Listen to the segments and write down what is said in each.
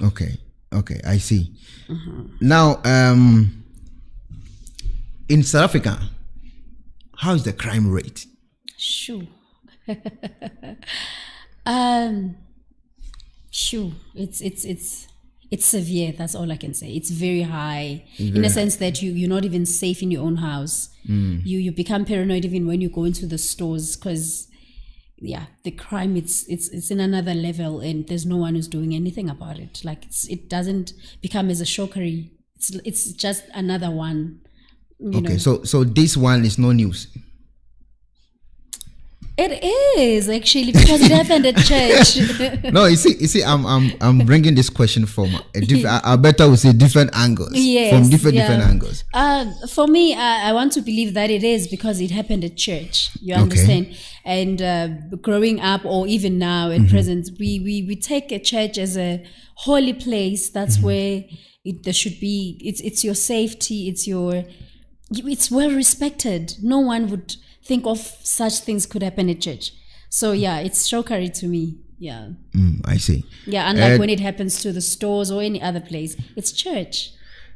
Okay, I see. Now, in South Africa, how is the crime rate? Sure. Sure. It's severe. That's all I can say. It's very high in a sense that you're not even safe in your own house. You become paranoid even when you go into the stores because, the crime it's in another level and there's no one who's doing anything about it. Like it doesn't become as a shockery. It's just another one. You know. So this one is no news. It is actually because it happened at church. No, you see, I'm bringing this question from I better would say different angles. Yes, from different angles. For me, I want to believe that it is because it happened at church. You understand? And growing up, or even now at present, we take a church as a holy place. That's where there should be. It's your safety. It's well respected. No one would think of such things could happen at church. So it's shockery to me. I see. Unlike when it happens to the stores or any other place, it's church.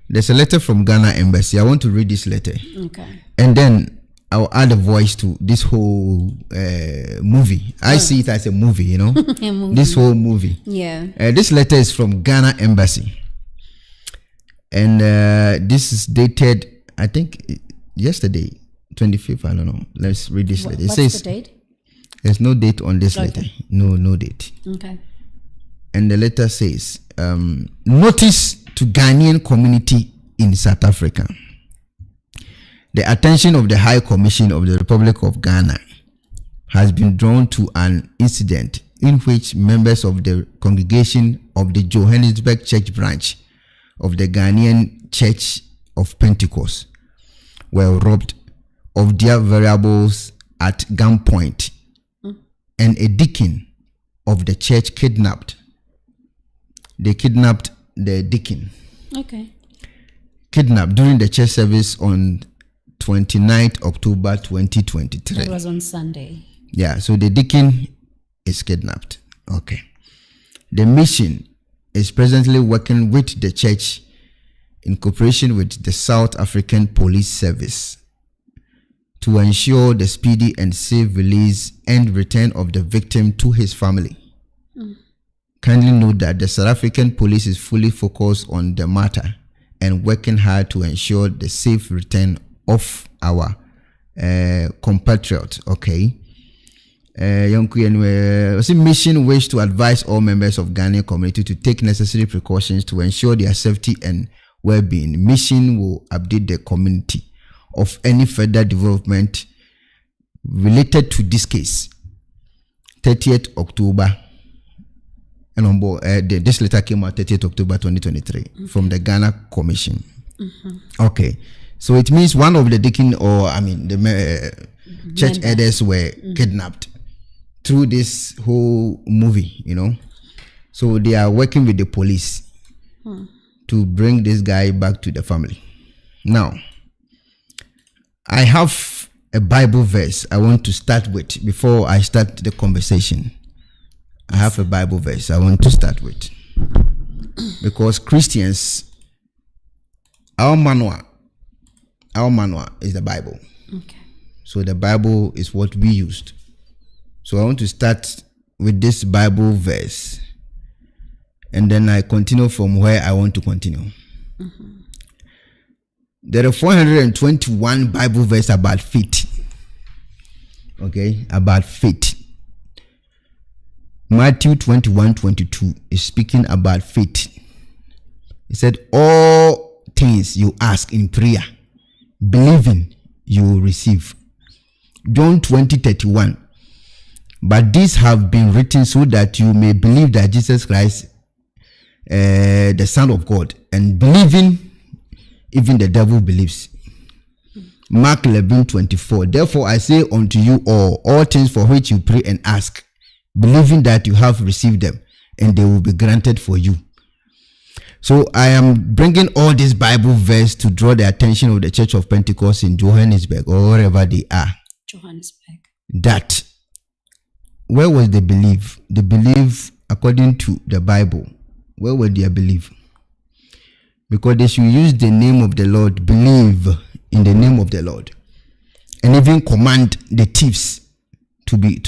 There's a letter from Ghana Embassy. I want to read this letter. Okay. And then I'll add a voice to this whole movie. I see it as a movie, you know. A movie. This whole movie. Yeah. This letter is from Ghana Embassy. And this is dated, I think, yesterday. 25th, I don't know. Let's read this letter. It says, the date? There's no date on this letter. No date. Okay. And the letter says, notice to Ghanaian community in South Africa. The attention of the High Commission of the Republic of Ghana has been drawn to an incident in which members of the congregation of the Johannesburg Church branch of the Ghanaian Church of Pentecost were robbed of their variables at gunpoint, and a deacon of the church kidnapped. They kidnapped the deacon. Okay. Kidnapped during the church service on 29th October 2023. It was on Sunday. Yeah, so the deacon is kidnapped. Okay. The mission is presently working with the church in cooperation with the South African Police Service to ensure the speedy and safe release and return of the victim to his family. Kindly note that the South African police is fully focused on the matter and working hard to ensure the safe return of our compatriot. Okay. Mission wish to advise all members of Ghanaian community to take necessary precautions to ensure their safety and well-being. Mission will update the community of any further development related to this case. 30th October, and on board, this letter came out 30th October 2023 from the Ghana Commission. Okay, so it means one of the deacon, the church elders were kidnapped through this whole movie, you know. So they are working with the police to bring this guy back to the family. Now, I have a Bible verse I want to start with before I start the conversation. I have a Bible verse I want to start with. Because Christians, our manual is the Bible. Okay. So the Bible is what we used. So I want to start with this Bible verse. And then I continue from where I want to continue. There are 421 Bible verses about faith. Okay, about faith. Matthew 21:22 is speaking about faith. He said, all things you ask in prayer, believing you will receive. John 20:31. But these have been written so that you may believe that Jesus Christ, the Son of God, and believing even the devil believes. Mark 11:24. Therefore I say unto you all things for which you pray and ask, believing that you have received them, and they will be granted for you. So I am bringing all this Bible verse to draw the attention of the Church of Pentecost in Johannesburg or wherever they are. Johannesburg. That where was the belief? The belief, according to the Bible, where would their belief? Because they should use the name of the Lord, believe in the name of the Lord, and even command the thieves to be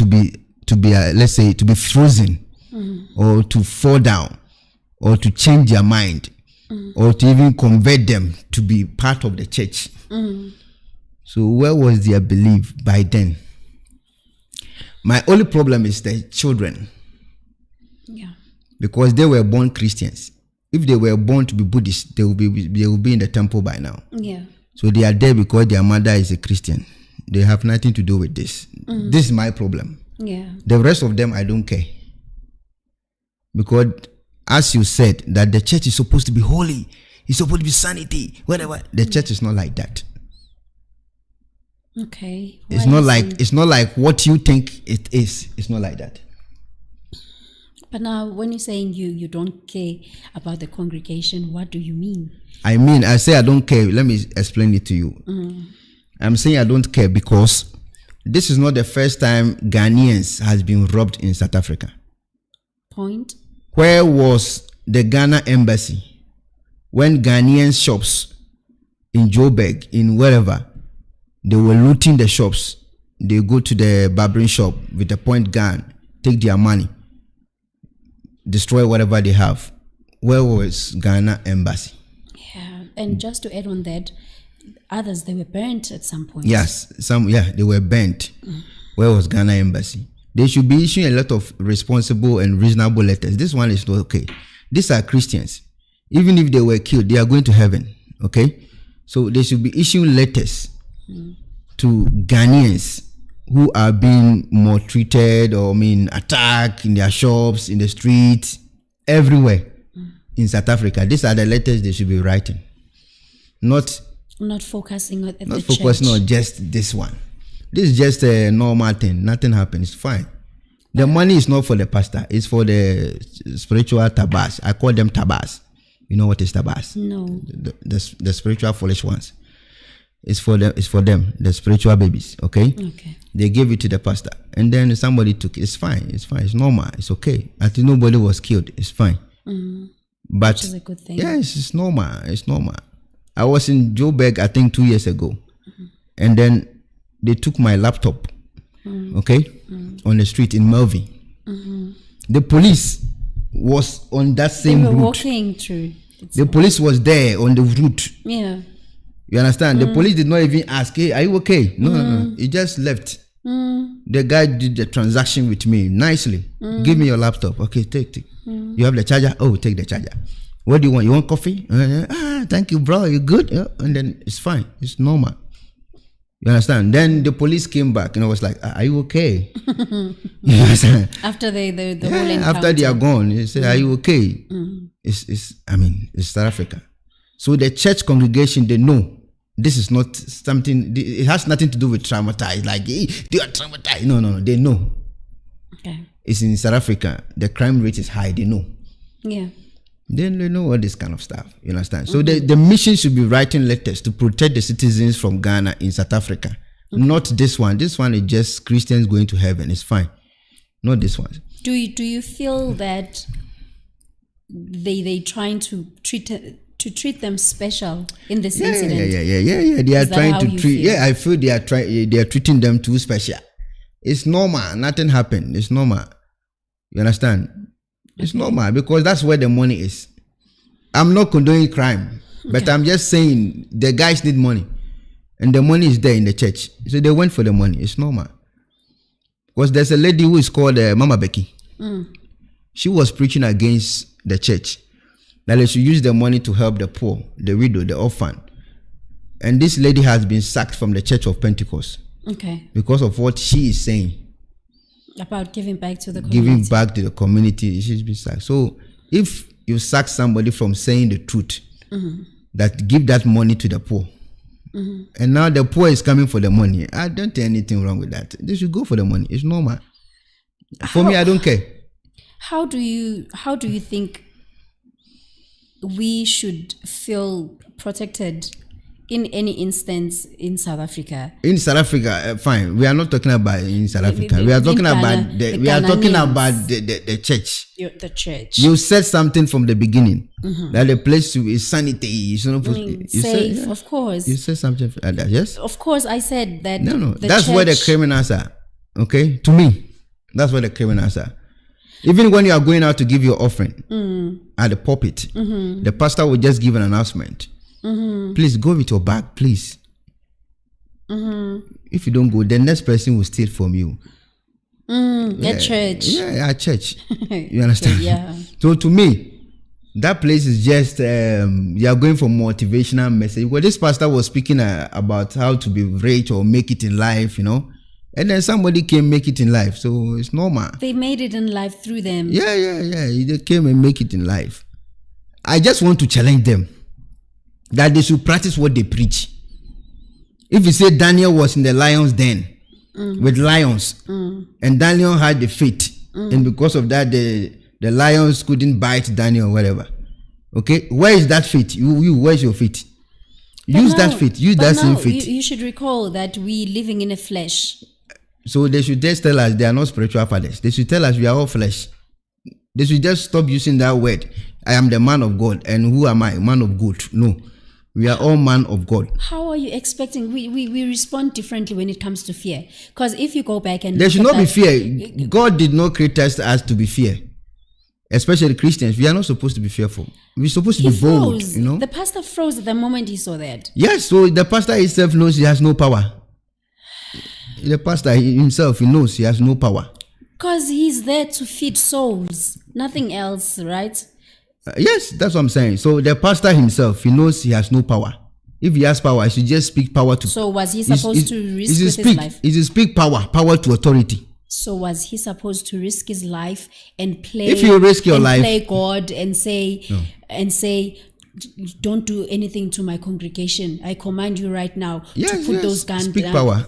let's say to be frozen, or to fall down, or to change their mind, or to even convert them to be part of the church. So where was their belief by then? My only problem is the children. Yeah. Because they were born Christians. If they were born to be Buddhists, they will be in the temple by now. Yeah. So they are there because their mother is a Christian. They have nothing to do with this. This is my problem. Yeah. The rest of them, I don't care. Because as you said, that the church is supposed to be holy, it's supposed to be sanity, whatever. The church is not like that. Okay. It's not like what you think it is. It's not like that. But now, when you're saying you don't care about the congregation, what do you mean? I say I don't care. Let me explain it to you. I'm saying I don't care because this is not the first time Ghanaians has been robbed in South Africa. Point. Where was the Ghana embassy when Ghanaian shops in Joburg, in wherever, they were looting the shops? They go to the barbering shop with a point gun, take their money, destroy whatever they have. Where was Ghana embassy? Yeah, and just to add on that, others, they were burnt at some point. Yes, they were burnt. Where was Ghana embassy? They should be issuing a lot of responsible and reasonable letters. This one is not okay. These are Christians. Even if they were killed, they are going to heaven. Okay? So they should be issuing letters to Ghanaians who are being maltreated or attacked in their shops, in the streets, everywhere in South Africa. These are the letters they should be writing. Not focusing on not focusing on just this one. This is just a normal thing. Nothing happens. It's fine. The money is not for the pastor. It's for the spiritual tabas. I call them tabas. You know what is tabas? No. The spiritual foolish ones. It's for them. It's for them. The spiritual babies. Okay. Okay. They gave it to the pastor, and then somebody took it. It's fine. It's fine. It's normal. It's okay. Until nobody was killed. It's fine. But which is a good thing. Yes, it's normal. It's normal. I was in Joburg, I think 2 years ago, and then they took my laptop, on the street in Melvin. The police was on that same route. Walking through. The police was there on the route. Yeah. You understand? The police did not even ask, hey, are you okay? No. He just left. The guy did the transaction with me nicely. Give me your laptop. Okay, take. You have the charger? Oh, take the charger. What do you want? You want coffee? Thank you, bro. You good? Yeah. And then it's fine. It's normal. You understand? Then the police came back and I was like, are you okay? You understand? After the whole encounter. After they are gone, they say, are you okay? It's South Africa. So the church congregation, they know this is not something, it has nothing to do with traumatized. Like, hey, they are traumatized. No, they know. Okay. It's in South Africa. The crime rate is high. They know. Yeah. Then they know all this kind of stuff. You understand? So the mission should be writing letters to protect the citizens from Ghana in South Africa. Not this one. This one is just Christians going to heaven. It's fine. Not this one. Do you feel that they trying to treat them special in this incident? Yeah. They are trying to treat. Yeah, I feel they are treating them too special. It's normal. Nothing happened. It's normal. You understand? It's normal because that's where the money is. I'm not condoning crime, but I'm just saying the guys need money, and the money is there in the church, so they went for the money. It's normal. Because there's a lady who is called Mama Becky. She was preaching against the church that they should use the money to help the poor, the widow, the orphan, and this lady has been sacked from the Church of Pentecost. Okay. Because of what she is saying. About giving back to the community. Giving back to the community, she's been sacked. So if you sack somebody from saying the truth, that give that money to the poor, and now the poor is coming for the money, I don't think anything wrong with that. They should go for the money. It's normal. For me, I don't care. How do you think we should feel protected in any instance in South Africa? In South Africa, fine. We are not talking about in South Africa. We are talking about the church. The church. You said something from the beginning that the place is sanity. Safe, of course. You said something like that, yes? Of course, I said that. No. That's where the criminals are. Okay, to me, that's where the criminals are. Even when you are going out to give your offering at the pulpit, the pastor will just give an announcement. Please go with your bag, please. If you don't go, the next person will steal from you. At church. Yeah, at church. You understand? Yeah. So to me, that place is just you are going for motivational message. Well, this pastor was speaking about how to be rich or make it in life, and then somebody came make it in life, so it's normal. They made it in life through them. Yeah. They came and make it in life. I just want to challenge them that they should practice what they preach. If you say Daniel was in the lion's den with lions, and Daniel had the faith, and because of that, the lions couldn't bite Daniel or whatever. Okay, where is that faith? Where's your faith? Use that faith. Use that same faith. You should recall that we living in a flesh. So they should just tell us they are not spiritual fathers. They should tell us we are all flesh. They should just stop using that word. I am the man of God. And who am I? Man of God. No. We are all man of God. How are you expecting? We respond differently when it comes to fear. Because if you go back and there should not be fear. God did not create us to be fear. Especially Christians. We are not supposed to be fearful. We're supposed to be bold. The pastor froze at the moment he saw that. Yes, so the pastor himself knows he has no power. The pastor himself, he knows he has no power. Because he's there to feed souls. Nothing else, right? Yes, that's what I'm saying. So the pastor himself, he knows he has no power. If he has power, he should just speak power to. So was he supposed to risk his life? He should speak power to authority. So was he supposed to risk his life and play? If you risk your life, play God and say don't do anything to my congregation. I command you right now to put those guns down. Speak power.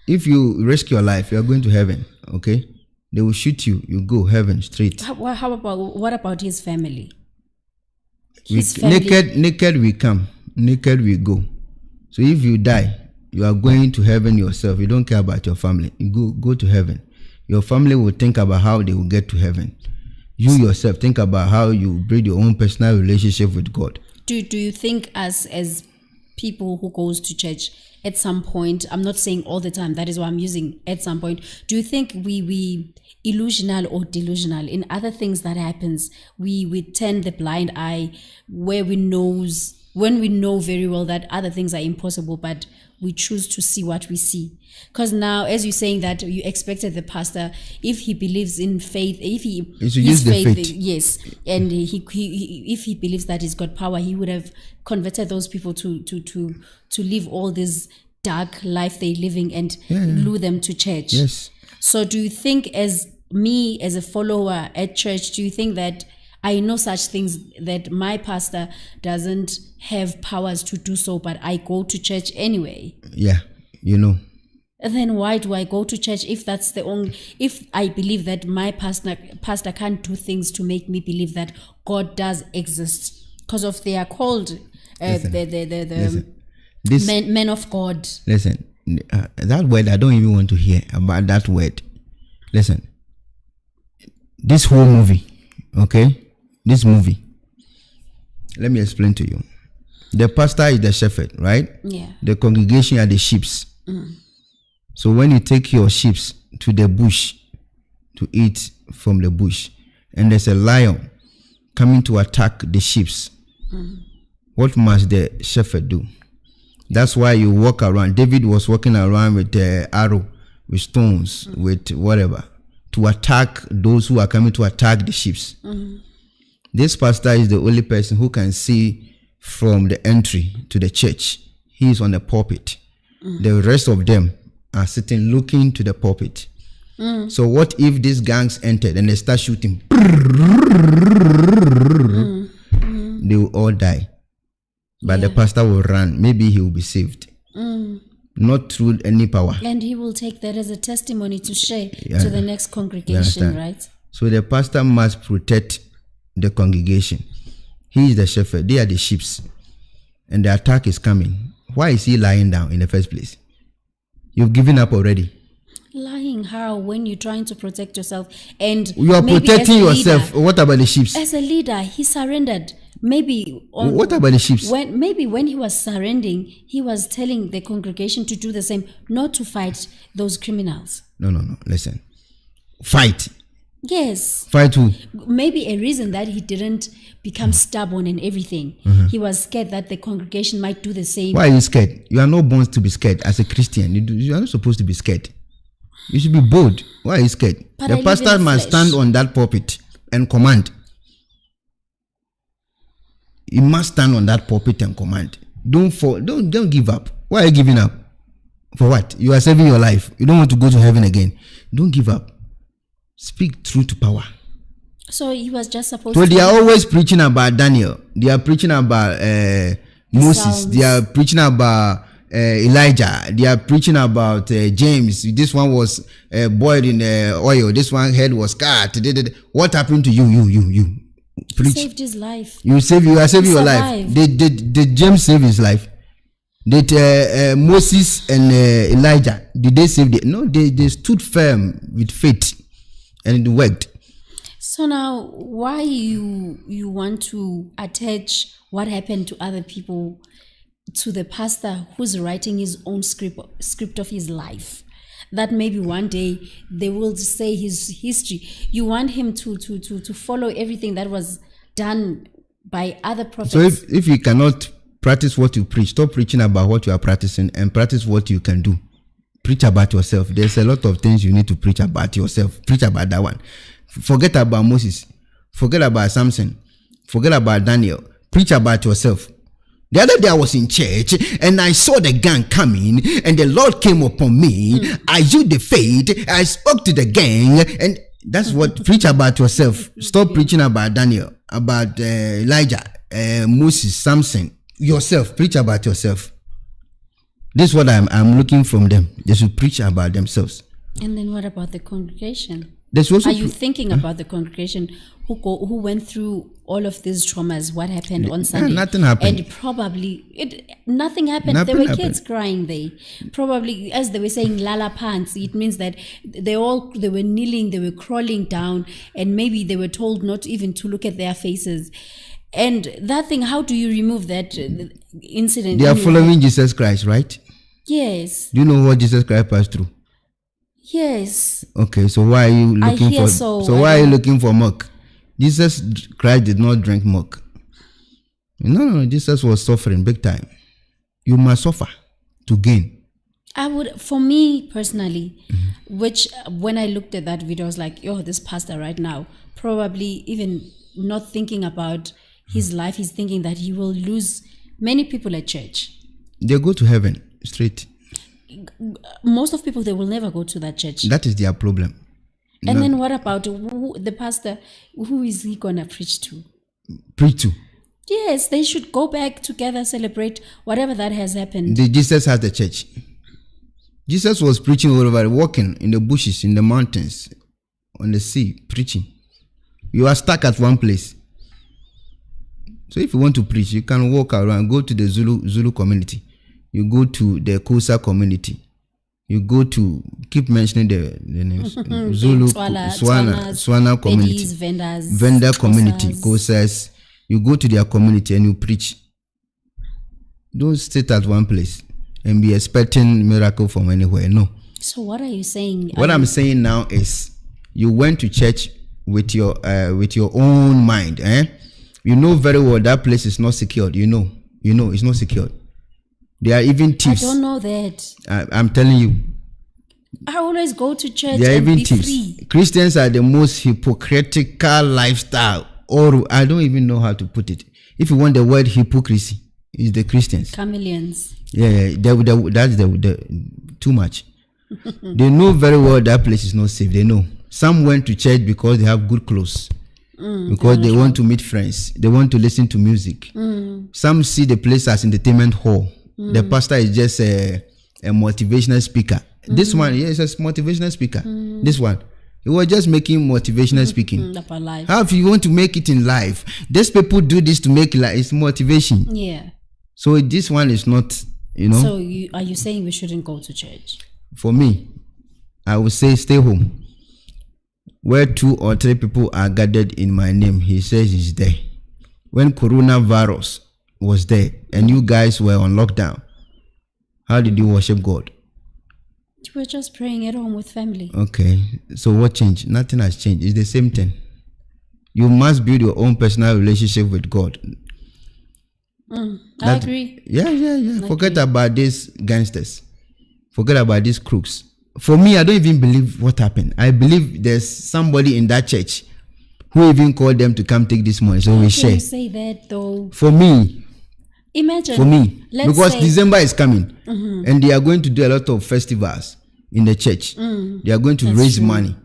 If you risk your life, you are going to heaven. Okay, they will shoot you. You go heaven straight. What about his family? Naked we come, naked we go. So if you die, you are going to heaven yourself. You don't care about your family. You go to heaven. Your family will think about how they will get to heaven. You yourself think about how you build your own personal relationship with God. Do you think us as people who goes to church at some point, I'm not saying all the time, that is why I'm using at some point, do you think we illusional or delusional in other things that happens, we turn the blind eye when we know very well that other things are impossible, but we choose to see what we see? Because now, as you're saying that you expected the pastor, if he believes in faith, if he use the faith, yes, and he if he believes that he's got power, he would have converted those people to live all this dark life they're living and lure them to church. Yes. So do you think, as me as a follower at church, do you think that I know such things, that my pastor doesn't have powers to do so, but I go to church anyway? Yeah, you know. Then why do I go to church if I believe that my pastor can't do things to make me believe that God does exist? Because of they are called men of God. Listen, that word, I don't even want to hear about that word. Listen, this whole movie, okay? This movie, let me explain to you. The pastor is the shepherd, right? Yeah. The congregation are the sheep. So when you take your sheep to the bush to eat from the bush, and there's a lion coming to attack the sheep, what must the shepherd do? That's why you walk around. David was walking around with the arrow, with stones, with whatever, to attack those who are coming to attack the sheep. This pastor is the only person who can see from the entry to the church. He is on the pulpit. The rest of them are sitting looking to the pulpit. So what if these gangs entered and they start shooting? They will all die. But the pastor will run. Maybe he will be saved. Not through any power. And he will take that as a testimony to share to the next congregation, right? So the pastor must protect the congregation. He is the shepherd. They are the sheep. and the attack is coming, why is he lying down in the first place? You've given up already. Lying how? When you're trying to protect yourself and you are protecting yourself. Leader, what about the sheep? As a leader, he surrendered. Maybe what about the sheep? When he was surrendering, he was telling the congregation to do the same, not to fight those criminals. No. Listen, fight. Yes. Fight who? Maybe a reason that he didn't become stubborn and everything. He was scared that the congregation might do the same. Why are you scared? You are not born to be scared. As a Christian, you are not supposed to be scared. You should be bold. Why are you scared? But the pastor must stand on that pulpit and command. He must stand on that pulpit and command. Don't give up. Why are you giving up? For what? You are saving your life. You don't want to go to heaven again. Don't give up. Speak truth to power. So he was just supposed to. So they are be always preaching about Daniel. They are preaching about Moses. They are preaching about Elijah. They are preaching about James. This one was boiled in oil. This one head was cut. What happened to you? You preach. He saved his life. You are saving your life. Did James save his life? Did Moses and Elijah, did they save it? No, they stood firm with faith. And it worked. So now, why you want to attach what happened to other people to the pastor who's writing his own script of his life? That maybe one day they will say his history. You want him to follow everything that was done by other prophets. So if you cannot practice what you preach, stop preaching about what you are practicing and practice what you can do. Preach about yourself. There's a lot of things you need to preach about yourself. Preach about that one. Forget about Moses. Forget about Samson. Forget about Daniel. Preach about yourself. The other day I was in church and I saw the gang coming and the Lord came upon me. I used the faith. I spoke to the gang and that's what. Preach about yourself. Stop preaching about Daniel, about Elijah, Moses, Samson. Yourself. Preach about yourself. This is what I'm looking from them. They should preach about themselves. And then what about the congregation? Are you thinking about the congregation who went through all of these traumas? What happened on Sunday? Nothing happened. And probably nothing happened. There were kids crying there. Probably, as they were saying, lala pants. It means that they were kneeling, they were crawling down, and maybe they were told not even to look at their faces. And that thing, how do you remove that incident? They are following Jesus Christ, right? Yes. Do you know what Jesus Christ passed through? Yes. Okay, so why are you looking for? So why are you looking for milk? Jesus Christ did not drink milk. No. Jesus was suffering big time. You must suffer to gain. For me personally, which when I looked at that video, I was like, "Yo, this pastor right now, probably even not thinking about his life, he's thinking that he will lose many people at church. They go to heaven straight. Most of people, they will never go to that church. That is their problem. And then what about the pastor? Who is he going to preach to? Preach to? Yes, they should go back together, celebrate whatever that has happened. Jesus has the church. Jesus was preaching all over, walking in the bushes, in the mountains, on the sea, preaching. You are stuck at one place. So if you want to preach, you can walk around, go to the Zulu community. You go to the Kosa community. You go to, keep mentioning the names. Zulu, Swana community. Vendor community, Kosas. You go to their community and you preach. Don't sit at one place and be expecting miracle from anywhere. No. So what are you saying? What I'm saying now is you went to church with your own mind. You know very well that place is not secured. You know it's not secured. There are even thieves. I don't know that. I'm telling you. I always go to church there are and even be thieves. Free. Christians are the most hypocritical lifestyle. Or I don't even know how to put it. If you want the word hypocrisy, it's the Christians. Chameleons. Yeah, that's too much. They know very well that place is not safe. They know. Some went to church because they have good clothes. Because they want to meet friends. They want to listen to music. Some see the place as entertainment hall. The pastor is just a motivational speaker. This one, yes, a motivational speaker. This one, he was just making motivational speaking. How if you want to make it in life? These people do this to make it like it's motivation. Yeah. So this one is not, you know. So are you saying we shouldn't go to church? For me, I would say stay home. Where 2 or 3 people are gathered in my name, he says he's there. When coronavirus was there and you guys were on lockdown, how did you worship God? We're just praying at home with family. Okay, so what changed? Nothing has changed. It's the same thing. You must build your own personal relationship with God. I agree. Yeah. Forget about these gangsters. Forget about these crooks. For me, I don't even believe what happened. I believe there's somebody in that church who even called them to come take this money. So we share. You say that though. For me. Imagine. For me. Because December is coming. And they are going to do a lot of festivals in the church. They are going to raise money.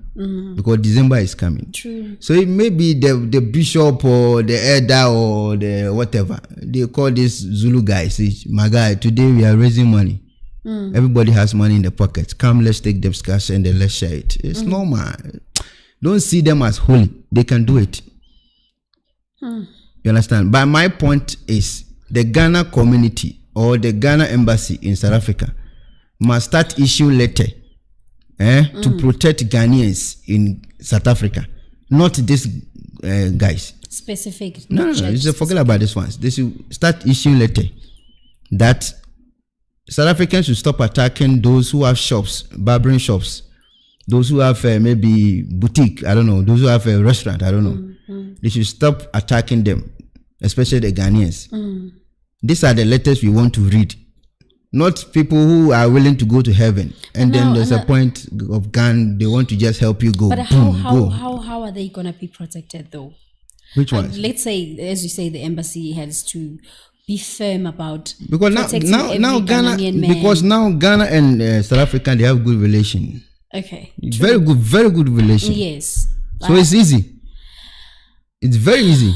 Because December is coming. True. So it may be the bishop or the elder or the whatever. They call this Zulu guy. Say, my guy, today we are raising money. Everybody has money in the pocket. Come, let's take the cash and then let's share it. It's normal. Don't see them as holy. They can do it. You understand? But my point is the Ghana community or the Ghana embassy in South Africa must start issue letter to protect Ghanaians in South Africa, not these guys. Specific. No. Just forget about this ones. They should start issuing letter that South Africans should stop attacking those who have shops, barbering shops, those who have maybe boutique. I don't know. Those who have a restaurant. I don't know. They should stop attacking them, especially the Ghanaians. These are the letters we want to read. Not people who are willing to go to heaven. And then there's a point of gun, they want to just help you go. But how are they going to be protected though? Which ones? Let's say, as you say, the embassy has to be firm about because now Ghana, because now Ghana and South Africa, they have good relation. Okay. Very good relation. Yes. So it's easy. It's very easy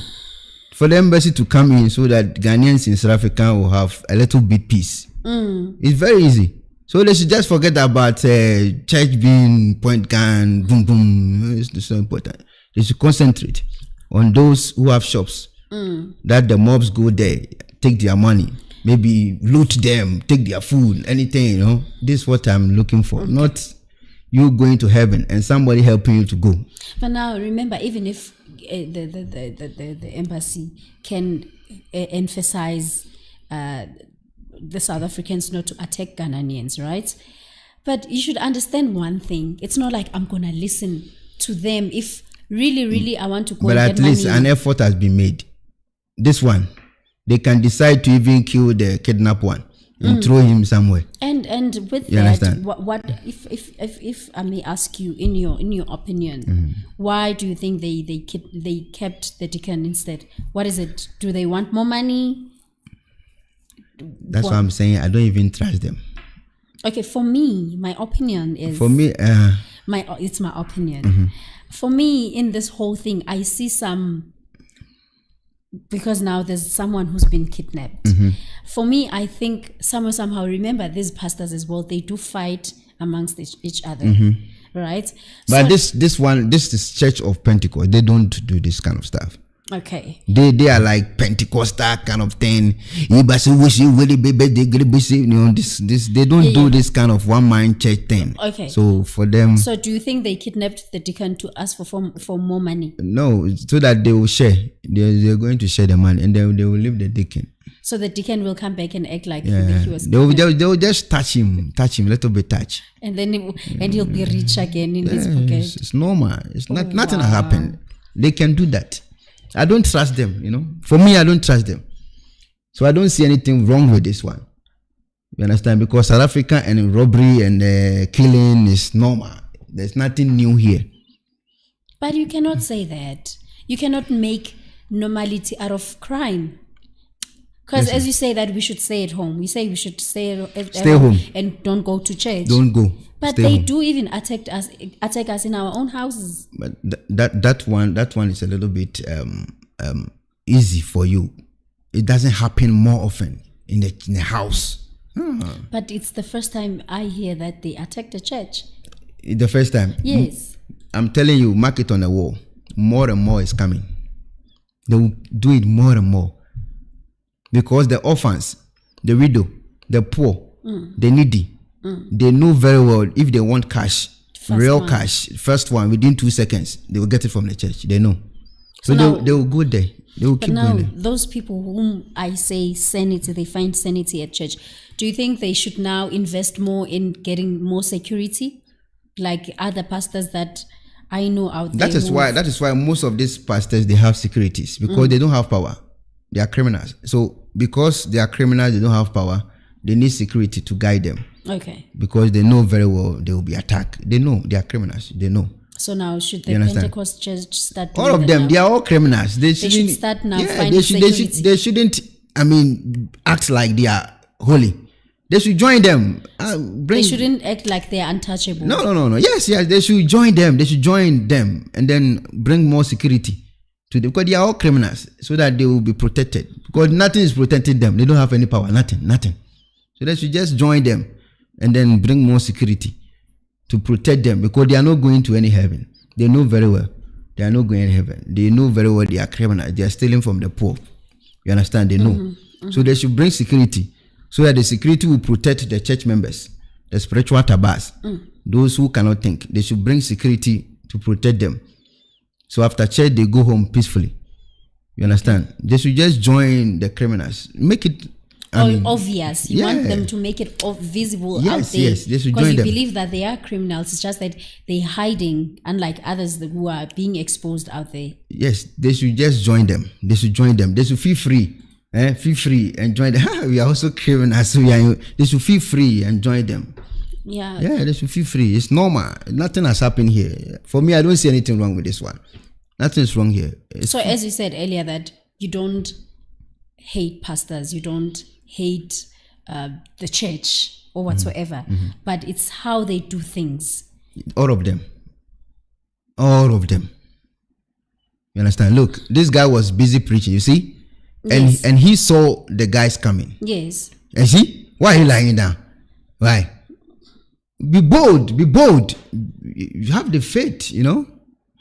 for the embassy to come in so that Ghanaians in South Africa will have a little bit peace. It's very easy. So they should just forget about church being point gun, boom, boom. It's so important. They should concentrate on those who have shops. That the mobs go there, take their money, maybe loot them, take their food, anything, you know. This is what I'm looking for. Okay. Not you going to heaven and somebody helping you to go. But now remember, even if the embassy can emphasize the South Africans not to attack Ghanaians, right? But you should understand one thing. It's not like I'm going to listen to them if really I want to go. But at least an effort has been made. This one, they can decide to even kill the kidnapped one and throw him somewhere. And with you that, understand? What if I may ask you, in your opinion, why do you think they kept the deacon instead? What is it? Do they want more money? That's what I'm saying. I don't even trust them. Okay, for me, my opinion is. For me, it's my opinion. For me, in this whole thing, I see some. Because now there's someone who's been kidnapped. For me, I think somehow remember these pastors as well. They do fight amongst each other, right? But so, this is Church of Pentecost. They don't do this kind of stuff. Okay. They are like Pentecostal kind of thing. You know, this they don't do this kind of one mind church thing. Okay. So for them. So do you think they kidnapped the deacon to ask for more money? No, so that they will share. They're going to share the money and then they will leave the deacon. So the deacon will come back and act like he was. They will just touch him, little bit touch. And then he'll be rich again in his pocket. It's normal. It's nothing has happened. They can do that. I don't trust them, you know. For me, I don't trust them. So I don't see anything wrong with this one. You understand? Because South Africa and robbery and killing is normal. There's nothing new here. But you cannot say that. You cannot make normality out of crime. Because as you say that we should stay at home. We say we should stay home and don't go to church. Don't go. But they do even attack us in our own houses. But that one is a little bit easy for you. It doesn't happen more often in the house. But it's the first time I hear that they attacked the church. The first time? Yes. I'm telling you, mark it on the wall. More and more is coming. They will do it more and more. Because the orphans, the widow, the poor, the needy. They know very well if they want cash, cash, first one, within 2 seconds, they will get it from the church. They know. So now, they will go there. They will keep going there. Those people whom I say sanity, they find sanity at church. Do you think they should now invest more in getting more security? Like other pastors that I know out there. That is why most of these pastors, they have securities because they don't have power. They are criminals. So because they are criminals, they don't have power. They need security to guide them. Okay. Because they know very well they will be attacked. They know they are criminals. They know. So now should the Pentecost church start doing all of them? Now? They are all criminals. They should start now finding security. They shouldn't. Act like they are holy. They should join them. They shouldn't act like they are untouchable. No. Yes. They should join them. They should join them and then bring more security to them because they are all criminals, so that they will be protected. Because nothing is protecting them. They don't have any power. Nothing. So they should just join them and then bring more security to protect them because they are not going to any heaven. They know very well they are not going to heaven. They know very well they are criminals. They are stealing from the poor. You understand? They know. So they should bring security so that the security will protect the church members, the spiritual tabas, those who cannot think. They should bring security to protect them. So after church, they go home peacefully. You understand? They should just join the criminals. Make it obvious. You want them to make it visible out there. Yes, they should join them. Because you believe that they are criminals. It's just that they're hiding, unlike others who are being exposed out there. Yes, they should just join them. They should join them. They should feel free. Feel free and join them. We are also criminals. They should feel free and join them. Yeah, they should feel free. It's normal. Nothing has happened here. For me, I don't see anything wrong with this one. Nothing is wrong here. So as you said earlier that you don't hate pastors, you don't hate the church or whatsoever, but it's how they do things. All of them. You understand? Look, this guy was busy preaching, you see? Yes. And he saw the guys coming. Yes. And see? Why are you lying down? Why? Be bold. You have the faith,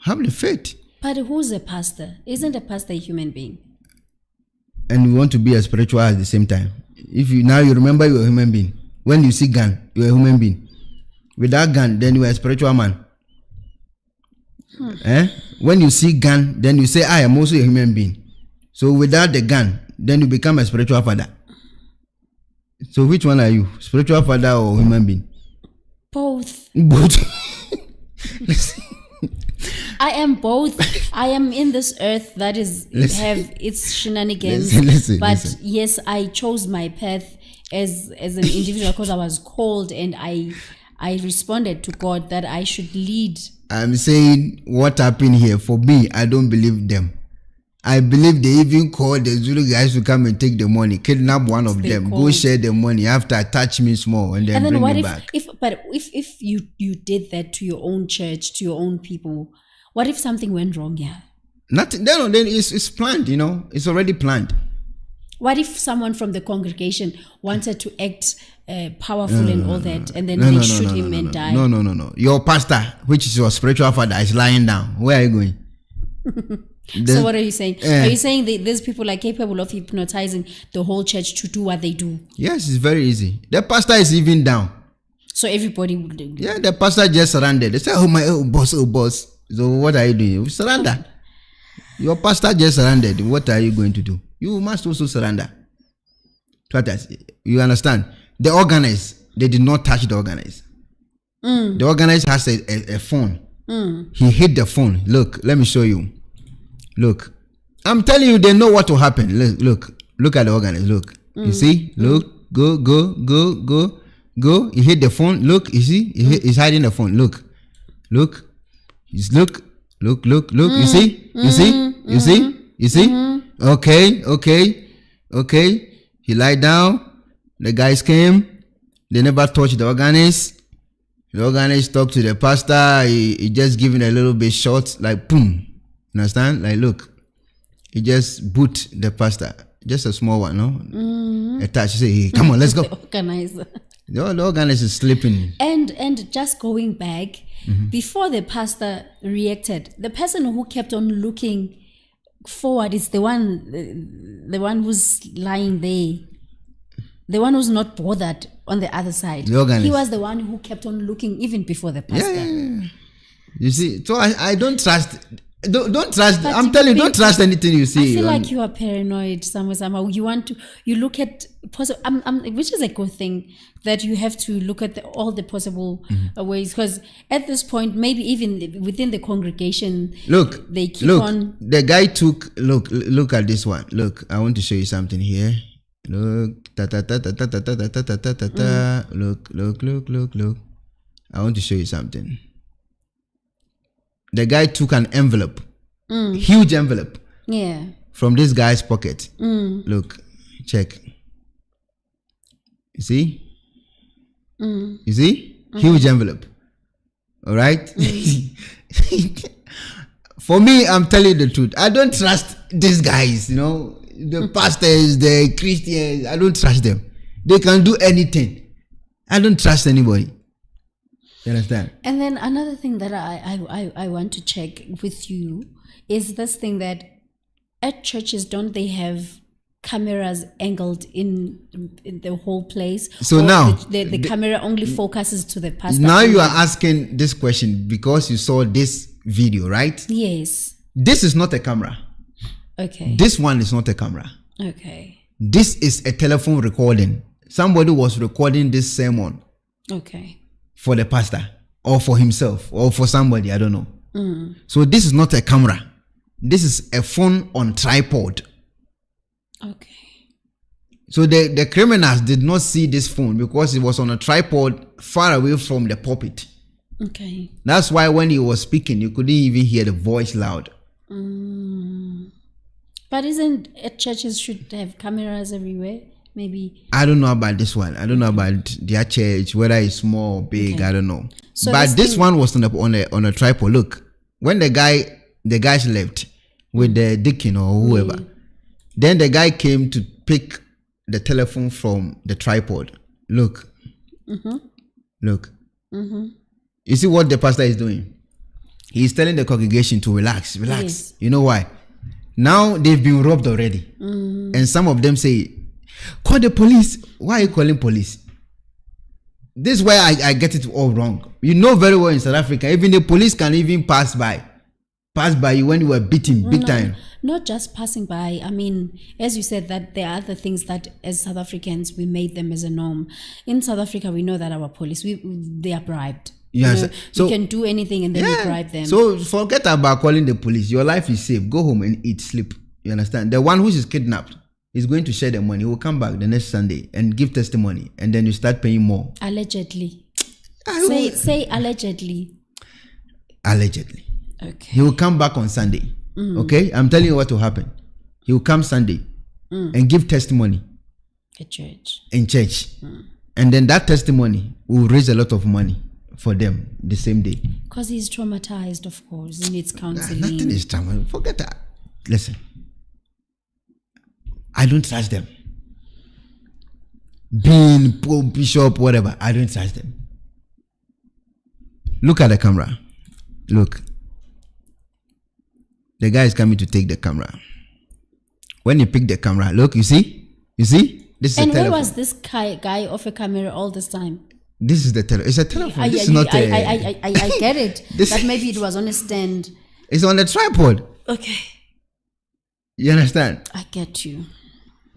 Have the faith. But who's a pastor? Isn't a pastor a human being? And we want to be a spiritual at the same time. If you remember you're a human being. When you see gun, you're a human being. Without gun, then you're a spiritual man. When you see gun, then you say, I am also a human being. So without the gun, then you become a spiritual father. So which one are you? Spiritual father or human being? Both. Listen. I am both. I am in this earth that is have its shenanigans. Listen. Yes, I chose my path as an individual because I was called and I responded to God that I should lead. I'm saying what happened here. For me, I don't believe them. I believe they even called the Zulu guys to come and take the money, kidnap one of them, go share the money after attach me small and then bring me back. If you did that to your own church, to your own people, what if something went wrong here? Nothing. Then it's planned, It's already planned. What if someone from the congregation wanted to act powerful and all that, and then they shoot him and die? No. Your pastor, which is your spiritual father, is lying down. Where are you going? So what are you saying? Are you saying that these people are capable of hypnotizing the whole church to do what they do? Yes, it's very easy. The pastor is even down. So everybody would do. Yeah, the pastor just surrendered. They say, oh boss. So what are you doing? You surrender. Your pastor just surrendered. What are you going to do? You must also surrender. You understand? The organizer, they did not touch the organizer. The organizer has a phone. He hit the phone. Look, let me show you. Look, I'm telling you, they know what will happen. Look at the organizer. Look, you see? Look, go. He hit the phone. Look, you see? He's hiding the phone. Look. He's look. You see? You see? Okay. He lied down. The guys came. They never touched the organist. The organist talked to the pastor. He just giving a little bit short, like boom. Understand? Like, look, he just boot the pastor, just a small one, no? A touch. Say, hey, come on, let's go. The organizer. The organizer is sleeping. And just going back, before the pastor reacted, the person who kept on looking forward is the one who's lying there. the one who's not bothered on the other side. The organist. He was the one who kept on looking even before the pastor. Yeah. You see, so I don't trust. Don't trust. But I'm telling you, don't trust anything you I see. feel like you are paranoid somehow. You look at which is a good thing, that you have to look at all the possible ways, because at this point, maybe even within the congregation, they keep on. The guy took look at this one. Look, I want to show you something here. Look, ta ta ta ta ta ta ta ta ta ta ta ta. Look. I want to show you something. The guy took an envelope, huge envelope, from this guy's pocket. Look, check. You see? You see? Huge envelope. All right? For me, I'm telling you the truth. I don't trust these guys, the pastors, the Christians. I don't trust them. They can do anything. I don't trust anybody. You understand? And then another thing that I want to check with you is this thing that at churches, don't they have cameras angled in the whole place? So now the camera only focuses to the pastor. Now you are asking this question because you saw this video, right? Yes. This is not a camera. Okay. This one is not a camera. Okay. This is a telephone recording. Somebody was recording this sermon. Okay. For the pastor or for himself or for somebody, I don't know. So this is not a camera. This is a phone on tripod. Okay. So the criminals did not see this phone because it was on a tripod far away from the pulpit. Okay. That's why when he was speaking, you couldn't even hear the voice loud. But isn't churches should have cameras everywhere? Maybe. I don't know about this one. I don't know about their church, whether it's small or big. Okay. I don't know. So but this one was on a tripod. Look, when the guys left with the deacon or whoever, then the guy came to pick the telephone from the tripod. Look. Look. You see what the pastor is doing? He's telling the congregation to relax. Yes. You know why? Now they've been robbed already. And some of them say, call the police. Why are you calling police? This is where I get it all wrong. You know very well in South Africa, even the police can even pass by you when you were beaten big time. Not just passing by. I mean, as you said, that there are other things that as South Africans, we made them as a norm. In South Africa, we know that our police, they are bribed. Yes. So you can do anything and then you bribe them. So forget about calling the police. Your life is safe. Go home and eat, sleep. You understand? The one who is kidnapped is going to share the money. He will come back the next Sunday and give testimony, and then you start paying more. Allegedly. Say allegedly. Allegedly. Okay. He will come back on Sunday. Okay? I'm telling you what will happen. He will come Sunday and give testimony. In church. And then that testimony will raise a lot of money for them the same day. Because he's traumatized, of course. He needs counseling. Nothing is traumatized. Forget that. Listen. I don't trust them. Being Pope, Bishop, whatever, I don't trust them. Look at the camera. Look. The guy is coming to take the camera. When he picked the camera, look, you see? This is a telephone. And where was this guy off a camera all this time? This is the telephone. It's a telephone. I get it. That maybe it was on a stand. It's on a tripod. Okay. You understand? I get you.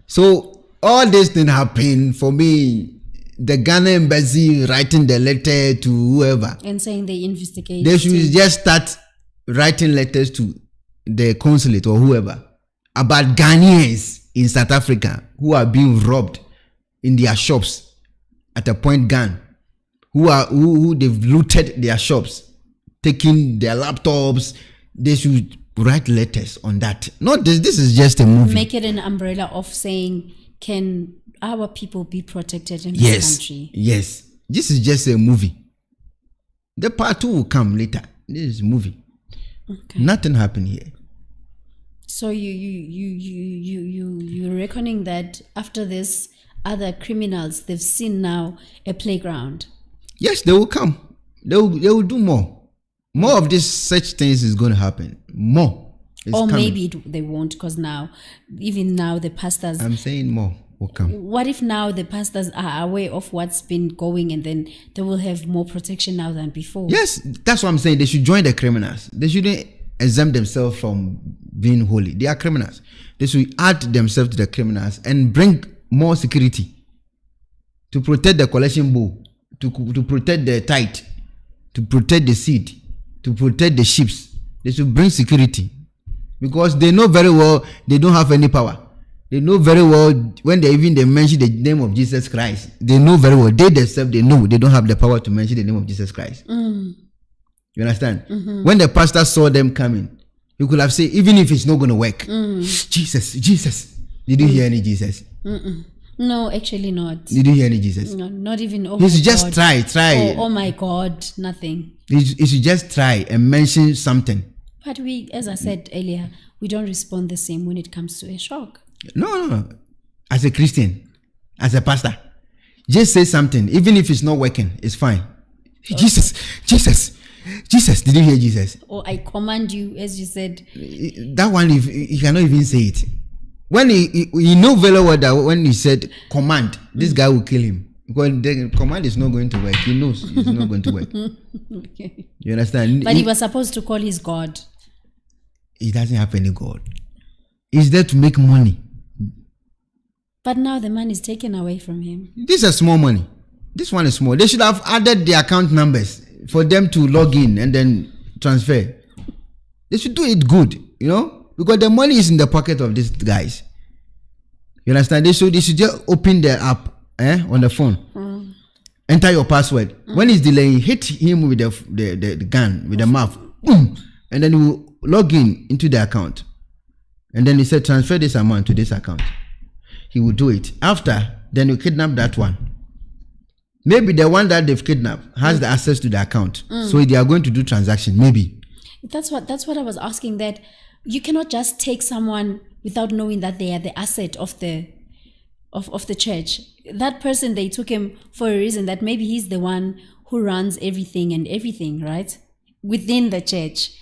So all this thing happened for me. The Ghana embassy writing the letter to whoever and saying they investigate. They should just start writing letters to the consulate or whoever about Ghanaians in South Africa who are being robbed in their shops at a point gun. Who they've looted their shops, taking their laptops. They should write letters on that. Not this. This is just a movie. Make it an umbrella of saying, can our people be protected in this country? Yes. This is just a movie. The part 2 will come later. This is a movie. Okay. Nothing happened here. So you reckoning that after this, other criminals, they've seen now a playground? Yes, they will come. They will do more. More of this such things is going to happen. More. It's or coming. maybe they won't, because even now the pastors. I'm saying more will come. What if now the pastors are aware of what's been going, and then they will have more protection now than before? Yes, that's what I'm saying. They should join the criminals. They shouldn't exempt themselves from being holy. They are criminals. They should add themselves to the criminals and bring more security to protect the collection bowl, to protect the tithe, to protect the seed, to protect the sheep. They should bring security, because they know very well they don't have any power. They know very well when they mention the name of Jesus Christ. They know very well. They themselves, they know they don't have the power to mention the name of Jesus Christ. You understand? Mm-hmm. When the pastor saw them coming, he could have said, even if it's not going to work, Jesus. Did you hear any Jesus? No, actually not. Did you hear any Jesus? No, not even. Oh, he should just try. Oh my God, nothing. He should just try and mention something. But we, as I said earlier, we don't respond the same when it comes to a shock. No. As a Christian, as a pastor, just say something. Even if it's not working, it's fine. Okay. Jesus. Did you hear Jesus? Or I command you, as you said. That one, if he cannot even say it. When he know very well that when he said command, this guy will kill him. Because the command is not going to work. He knows it's not going to work. Okay. You understand? But he was supposed to call his God. He doesn't have any God. He's there to make money. But now the money is taken away from him. This is small money. This one is small. They should have added the account numbers for them to log in and then transfer. They should do it good, because the money is in the pocket of these guys. You understand? They should just open the app on the phone. Enter your password. When he's delaying, hit him with the gun, with the mouth. Boom! And then you log into the account. And then he said, transfer this amount to this account. He will do it. After, then you kidnap that one. Maybe the one that they've kidnapped has the access to the account. So they are going to do transaction, maybe. That's what I was asking, that you cannot just take someone without knowing that they are the asset of the church. That person, they took him for a reason, that maybe he's the one who runs everything, right? Within the church.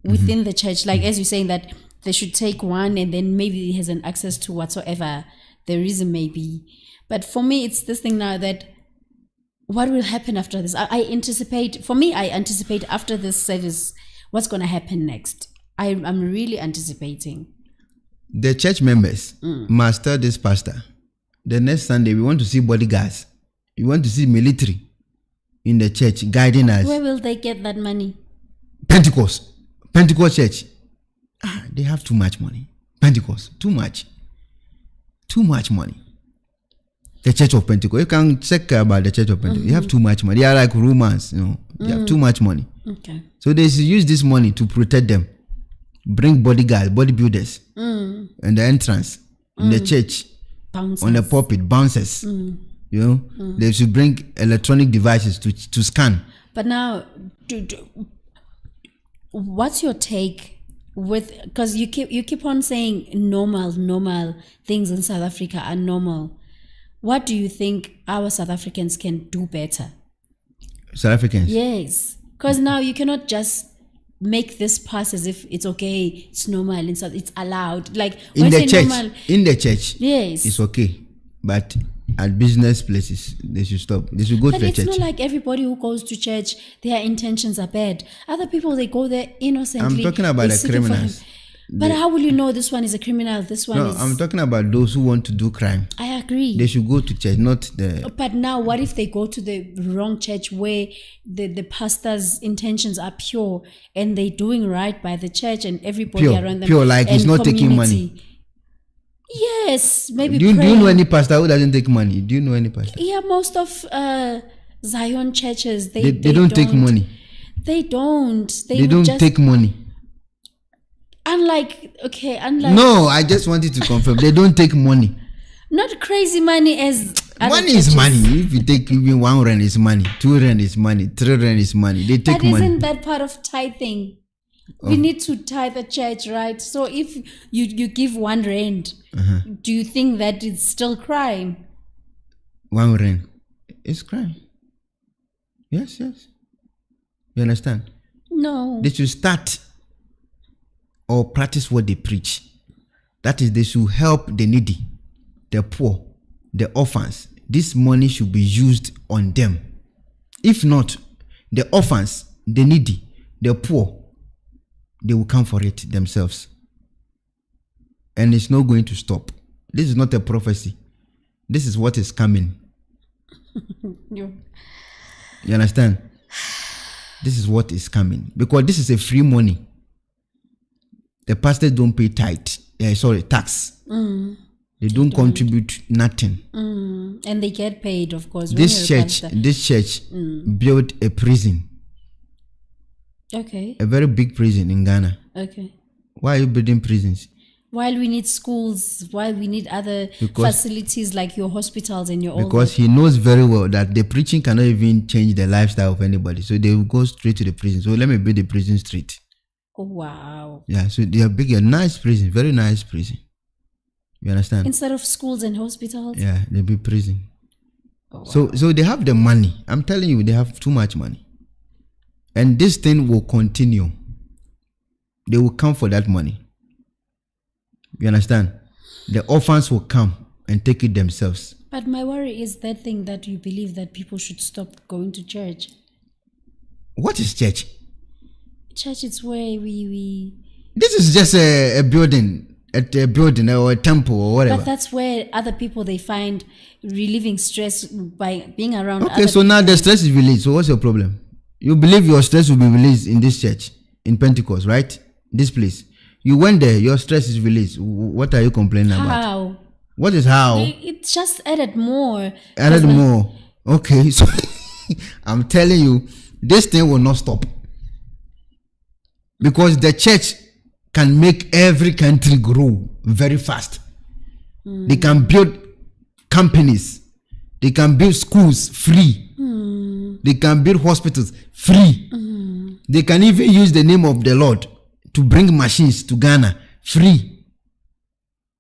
Within the church. Like, as you're saying, that they should take one and then maybe he has an access to whatsoever the reason may be. But for me, it's this thing now that what will happen after this? I anticipate after this service, what's going to happen next. I'm really anticipating. The church members must tell this pastor, the next Sunday we want to see bodyguards. We want to see military in the church guiding us. Where will they get that money? Pentecost church. They have too much money. Pentecost, too much money. The Church of Pentecost. You can check about the Church of Pentecost. You have too much money. They are like Romans, They have too much money. Okay. So they should use this money to protect them. Bring bodyguards, bodybuilders, and the entrance in the church, Bouncers. on the pulpit, bouncers. They should bring electronic devices to scan. But now, what's your take? Because you keep on saying normal things in South Africa are normal. What do you think our South Africans can do better? South Africans? Yes. Because now you cannot just make this pass as if it's okay, it's normal, it's allowed. Like in the church, yes, it's okay. But at business places, they should stop. They should go to the church. But it's not like everybody who goes to church, their intentions are bad. Other people, they go there innocently. I'm talking about the criminals. But how will you know this one is a criminal? This one is... No, I'm talking about those who want to do crime. I agree. They should go to church, not the... But now, what if they go to the wrong church where the pastor's intentions are pure and they're doing right by the church and everybody around them? Pure, like he's not taking money. Yes, maybe do you know any pastor who doesn't take money? Do you know any pastor? Yeah, most of Zion churches, they don't take money. They don't. They don't take money. Unlike... No, I just wanted to confirm. They don't take money. Not crazy money as... Money is money. If you take even 1 rand is money, 2 rand is money, 3 rand is money. They take money. But isn't that part of tithing? We need to tithe the church, right? So if you give 1 rand, do you think that it's still crime? 1 rand. It's crime. Yes. You understand? No. They should start or practice what they preach. That is, they should help the needy, the poor, the orphans. This money should be used on them. If not, the orphans, the needy, the poor, they will come for it themselves. And it's not going to stop. This is not a prophecy. This is what is coming. You understand? This is what is coming. Because this is a free money. The pastors don't pay tax. They don't contribute nothing. And they get paid, of course. This church built a prison. Okay. A very big prison in Ghana. Okay. Why are you building prisons? While we need schools, while we need other facilities like your hospitals and your Because he knows very well that the preaching cannot even change the lifestyle of anybody. So they will go straight to the prison. So let me build the prison street. Oh, wow. Yeah, so they are big, a nice prison, very nice prison. You understand? Instead of schools and hospitals? Yeah, they be prison. Oh, wow. So they have the money. I'm telling you, they have too much money. And this thing will continue. They will come for that money. You understand? The orphans will come and take it themselves. But my worry is that thing that you believe that people should stop going to church. What is church? Church is where we... This is just a building, a building or a temple or whatever. But that's where other people, they find relieving stress by being around Okay, so now the stress is released. So what's your problem? You believe your stress will be released in this church, in Pentecost, right? This place. You went there, your stress is released. What are you complaining about? How? What is how? It's just added more. Added more. Okay, so I'm telling you, this thing will not stop. Because the church can make every country grow very fast. They can build companies. They can build schools free. They can build hospitals free. They can even use the name of the Lord to bring machines to Ghana free.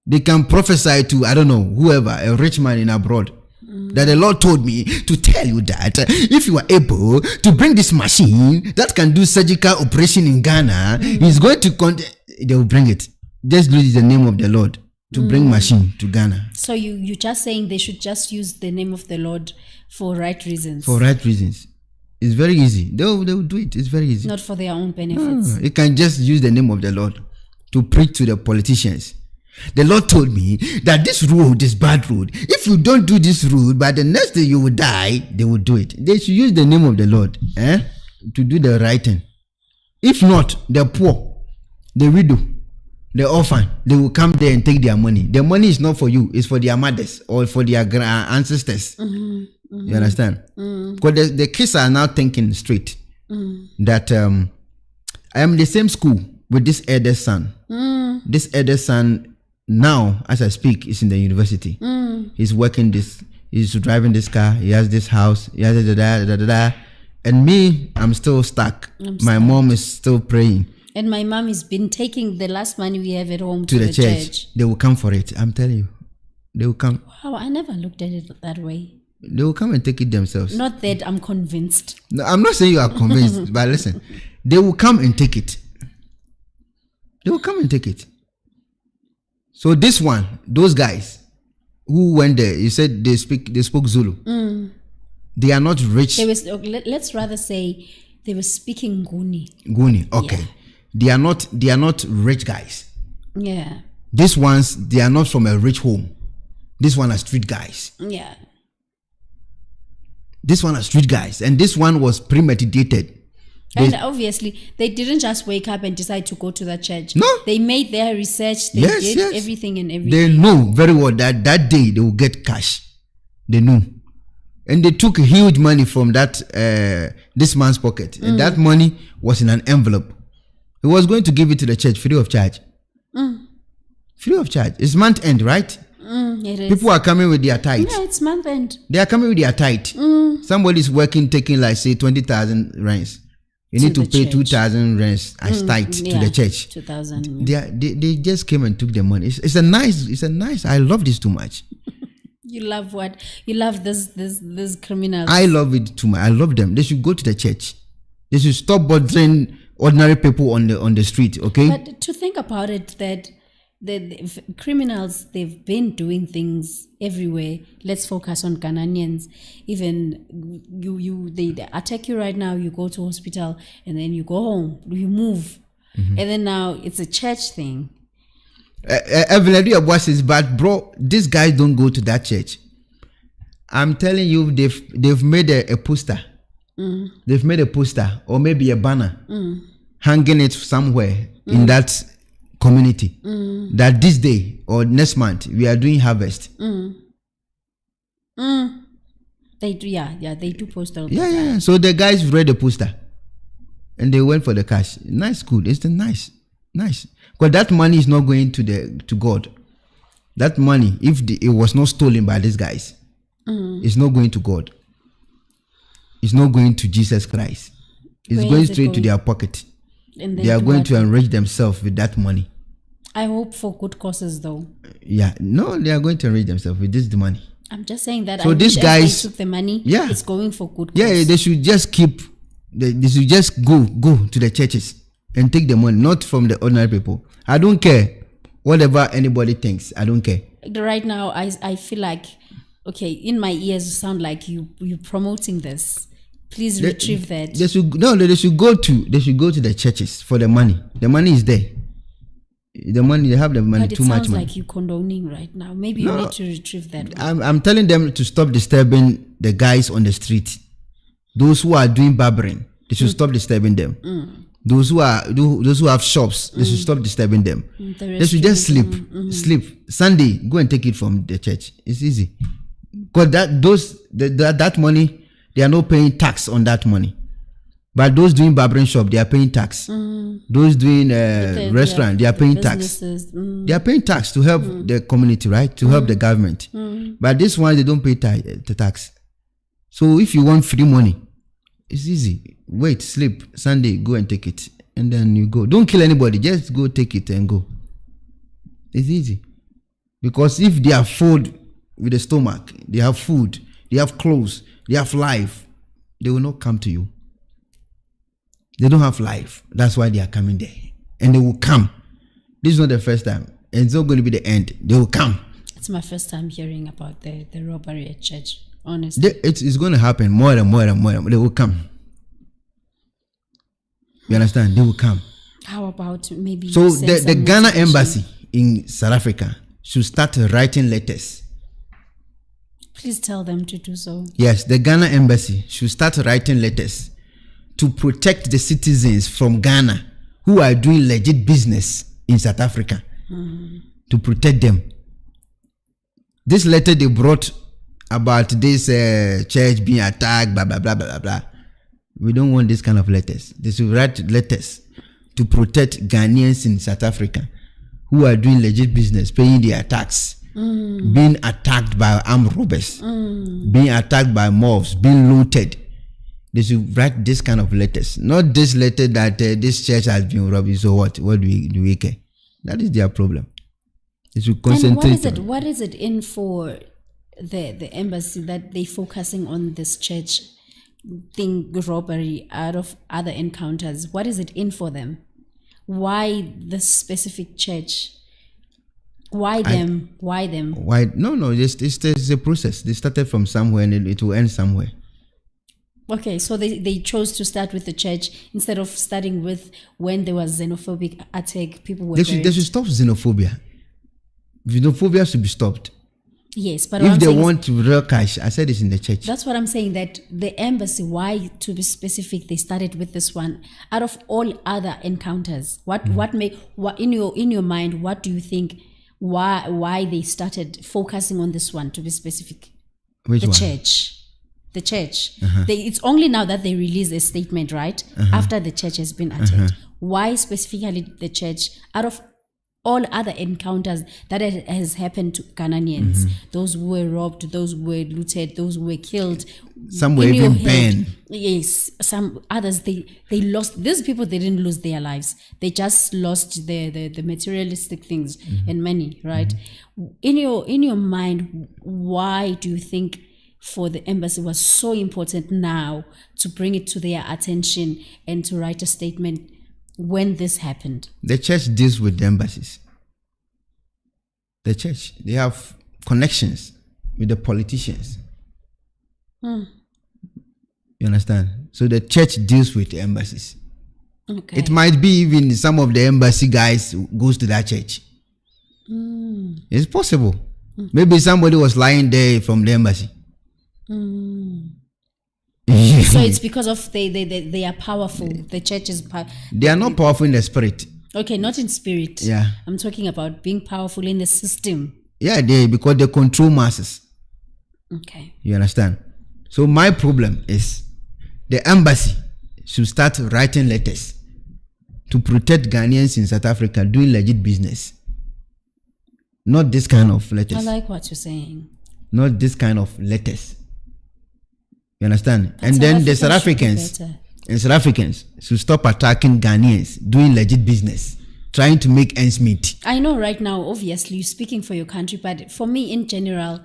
They can prophesy to, I don't know, whoever, a rich man in abroad. That the Lord told me to tell you that if you are able to bring this machine that can do surgical operation in Ghana, He's going to they will bring it. Just use the name of the Lord to bring machine to Ghana. So you're just saying they should just use the name of the Lord for right reasons. For right reasons. It's very easy. They will do it. It's very easy. Not for their own benefits. You can just use the name of the Lord to preach to the politicians. The Lord told me that this road is bad road. If you don't do this road, by the next day you will die, they will do it. They should use the name of the Lord to do the right thing. If not, the poor, the widow, the orphan, they will come there and take their money. The money is not for you. It's for their mothers or for their ancestors. You understand? Because the kids are now thinking straight that I am in the same school with this elder son. This elder son now, as I speak, is in the university. He's working this, he's driving this car, he has this house, he has and me, I'm still stuck. My mom is still praying. And my mom has been taking the last money we have at home to the church. They will come for it. I'm telling you. They will come. Wow, I never looked at it that way. They will come and take it themselves. Not that I'm convinced. No, I'm not saying you are convinced, but listen, they will come and take it. They will come and take it. So this one, those guys who went there, you said they spoke Zulu. They are not rich. Let's rather say they were speaking Nguni, okay. Yeah. They are not rich guys. Yeah. These ones, they are not from a rich home. This one are street guys. Yeah. This one are street guys, and this one was premeditated. And obviously, they didn't just wake up and decide to go to that church. No. They made their research. They did everything and everything. They know very well that day they will get cash. They knew. And they took huge money from that this man's pocket. And that money was in an envelope. He was going to give it to the church free of charge. Free of charge. It's month end, right? It is. People are coming with their tithe. Yeah, it's month end. They are coming with their tithe. Somebody's working, taking like say 20,000 rands. You need to pay 2,000 rands as tithe to the church. 2,000. They just came and took the money. It's a nice. I love this too much. You love what? You love this criminals. I love it too much. I love them. They should go to the church. They should stop bothering ordinary people on the street. Okay. But to think about it, that the criminals, they've been doing things everywhere. Let's focus on Ghanaians. Even they attack you right now, you go to hospital and then you go home, you move. And then now it's a church thing. Evidently your voice is bad, bro. These guys don't go to that church. I'm telling you, they've made a poster. They've made a poster or maybe a banner, hanging it somewhere in that community, that this day or next month we are doing harvest. They do, they do post all yeah. So the guys read the poster and they went for the cash. Nice, good. It's the nice. Because that money is not going to God. That money, if it was not stolen by these guys, it's not going to God. It's not going to Jesus Christ. It's going straight to their pocket. And they are going to enrich themselves with that money. I hope for good causes, though. Yeah, no, they are going to enrich themselves with this money. I'm just saying that. So these guys, they took the money. Yeah, it's going for good. Yeah, they should just keep. They should just go to the churches and take the money, not from the ordinary people. I don't care whatever anybody thinks. I don't care. Right now, I feel like, okay, in my ears, you sound like you promoting this. Please retrieve that. They should go to the churches for the money. The money is there. The money, they have the money, too much money. But it sounds like you're condoning right now. Maybe you need to retrieve that. I'm telling them to stop disturbing the guys on the street. Those who are doing barbering, they should stop disturbing them. Those who have shops, they should stop disturbing them. They should just sleep. Sunday, go and take it from the church. It's easy. Because that money, they are not paying tax on that money. But those doing barbering shop, they are paying tax. Those doing restaurant, they are paying tax. They are paying tax to help the community, right? To help the government. But this one, they don't pay the tax. So if you want free money, it's easy. Wait, sleep. Sunday, go and take it. And then you go. Don't kill anybody. Just go take it and go. It's easy. Because if they have food with the stomach, they have food, they have clothes, they have life, they will not come to you. They don't have life. That's why they are coming there. And they will come. This is not the first time. And it's not going to be the end. They will come. It's my first time hearing about the robbery at church, honestly. It's going to happen more and more and more. They will come. You understand? They will come. How about maybe... So the Ghana embassy in South Africa should start writing letters. Please tell them to do so. Yes, the Ghana embassy should start writing letters to protect the citizens from Ghana who are doing legit business in South Africa. To protect them. This letter they brought about this church being attacked, blah, blah, blah, blah, blah. We don't want this kind of letters. They should write letters to protect Ghanaians in South Africa who are doing legit business, paying their tax, being attacked by armed robbers, being attacked by mobs, being looted. They should write this kind of letters. Not this letter that this church has been robbed. So what do we care? That is their problem. They should concentrate. And what is it in for the embassy that they focusing on this church thing, robbery, out of other encounters? What is it in for them? Why the specific church? Why them? Why them? Why? No. It's a process. They started from somewhere and it will end somewhere. Okay, so they chose to start with the church instead of starting with when there was xenophobic attack. People were. They should stop xenophobia. Xenophobia should be stopped. Yes, but if they want real cash, I said it's in the church. That's what I'm saying. That the embassy, why to be specific, they started with this one. Out of all other encounters, what in your mind, what do you think? Why they started focusing on this one, to be specific? Which one? The church. It's only now that they release a statement, right? After the church has been attacked. Why specifically the church? Out of all other encounters that has happened to Ghanaians, those who were robbed, those who were looted, those who were killed, some were even banned. Yes, some others they lost. These people, they didn't lose their lives; they just lost the materialistic things and money. Right? In your mind, why do you think for the embassy was so important now to bring it to their attention and to write a statement when this happened? The church deals with the embassies. The church, they have connections with the politicians. You understand? So the church deals with the embassies. Okay. It might be even some of the embassy guys goes to that church. It's possible. Maybe somebody was lying there from the embassy. So it's because of they are powerful. The church is powerful. They are not powerful in the spirit. Okay, not in spirit. Yeah. I'm talking about being powerful in the system. Yeah, because they control masses. Okay. You understand? So my problem is the embassy should start writing letters to protect Ghanaians in South Africa doing legit business. Not this kind of letters. I like what you're saying. Not this kind of letters. You understand? But and then the South Africans should stop attacking Ghanaians doing legit business, trying to make ends meet. I know right now, obviously, you're speaking for your country, but for me in general,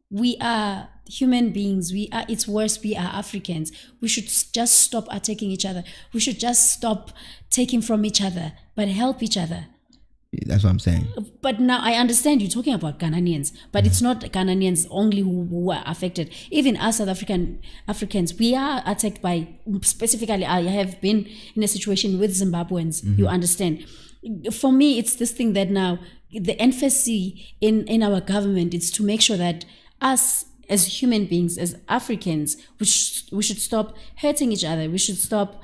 we are human beings. It's worse, we are Africans. We should just stop attacking each other. We should just stop taking from each other, but help each other. That's what I'm saying. But now I understand you're talking about Ghanaians, but it's not Ghanaians only who are affected. Even us South Africans, we are attacked by, specifically, I have been in a situation with Zimbabweans, you understand. For me, it's this thing that now the emphasis in our government is to make sure that us as human beings, as Africans, we should stop hurting each other. We should stop,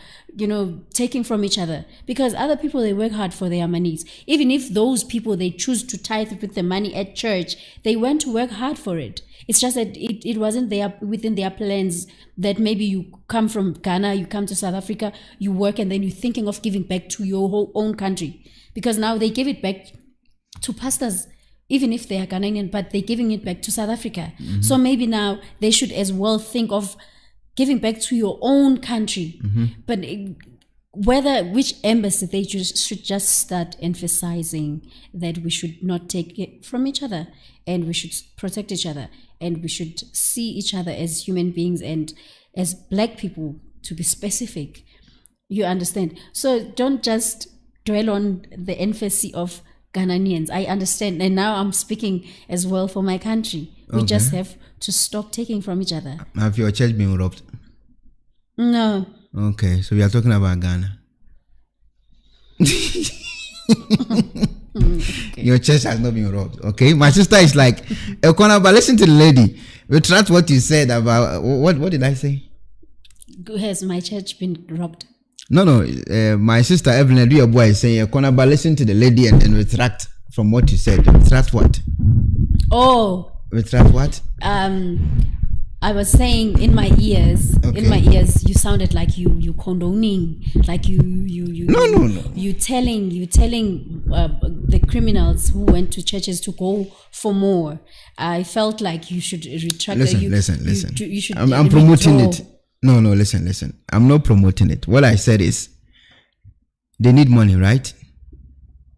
taking from each other. Because other people, they work hard for their monies. Even if those people, they choose to tithe with the money at church, they went to work hard for it. It's just that it wasn't within their plans that maybe you come from Ghana, you come to South Africa, you work, and then you're thinking of giving back to your own country. Because now they give it back to pastors, even if they are Ghanaian, but they're giving it back to South Africa. So maybe now they should as well think of giving back to your own country. But which embassy, they should just start emphasizing that we should not take it from each other, and we should protect each other, and we should see each other as human beings and as black people, to be specific. You understand? So don't just dwell on the emphasis of Ghanaians. I understand, and now I'm speaking as well for my country. We just have to stop taking from each other. Have your church been robbed? No. Okay, so we are talking about Ghana. Okay. Your church has not been robbed. Okay, my sister is like, Elkona, but listen to the lady. Retract what you said about what did I say? Has my church been robbed? No. My sister Evelyn, your boy, is saying, Elkona, but listen to the lady and retract from what you said. Retract what? Oh. Retract what? I was saying in my ears, you sounded like you condoning, like you. No. You telling the criminals who went to churches to go for more. I felt like you should retract. Listen. You should. I'm promoting it. No. Listen. I'm not promoting it. What I said is, they need money, right?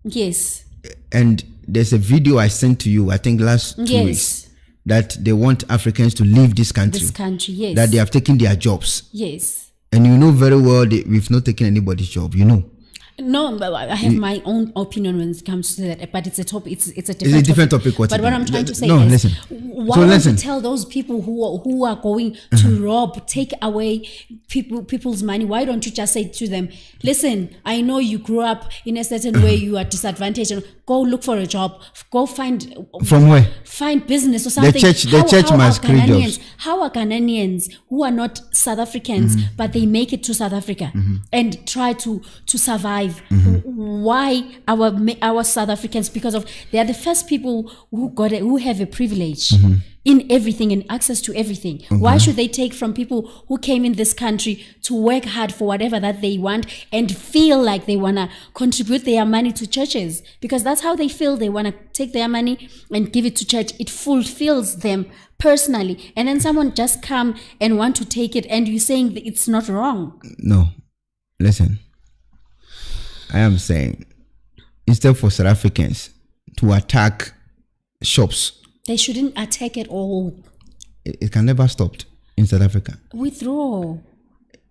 Yes. And there's a video I sent to you, I think last 2 weeks, that they want Africans to leave this country. Yes. That they have taken their jobs. Yes. And you know very well we've not taken anybody's job, you know. No, but I have my own opinion when it comes to that. But it's a topic. It's a different topic. But what I'm trying to say is, why don't you tell those people who are going to rob, take away people's money? Why don't you just say to them, listen, I know you grew up in a certain way, you are disadvantaged. Go look for a job. Go find from where? Find business or something. The church must create jobs. How are Ghanaians who are not South Africans but they make it to South Africa and try to survive? Why our South Africans? Because they are the first people who have a privilege in everything and access to everything. Why should they take from people who came in this country to work hard for whatever that they want and feel like they want to contribute their money to churches? Because that's how they feel. They want to take their money and give it to church. It fulfills them personally. And then someone just come and want to take it, and you're saying that it's not wrong. No. Listen. I am saying, instead for South Africans to attack shops, they shouldn't attack at all. It can never stop in South Africa. Withdraw.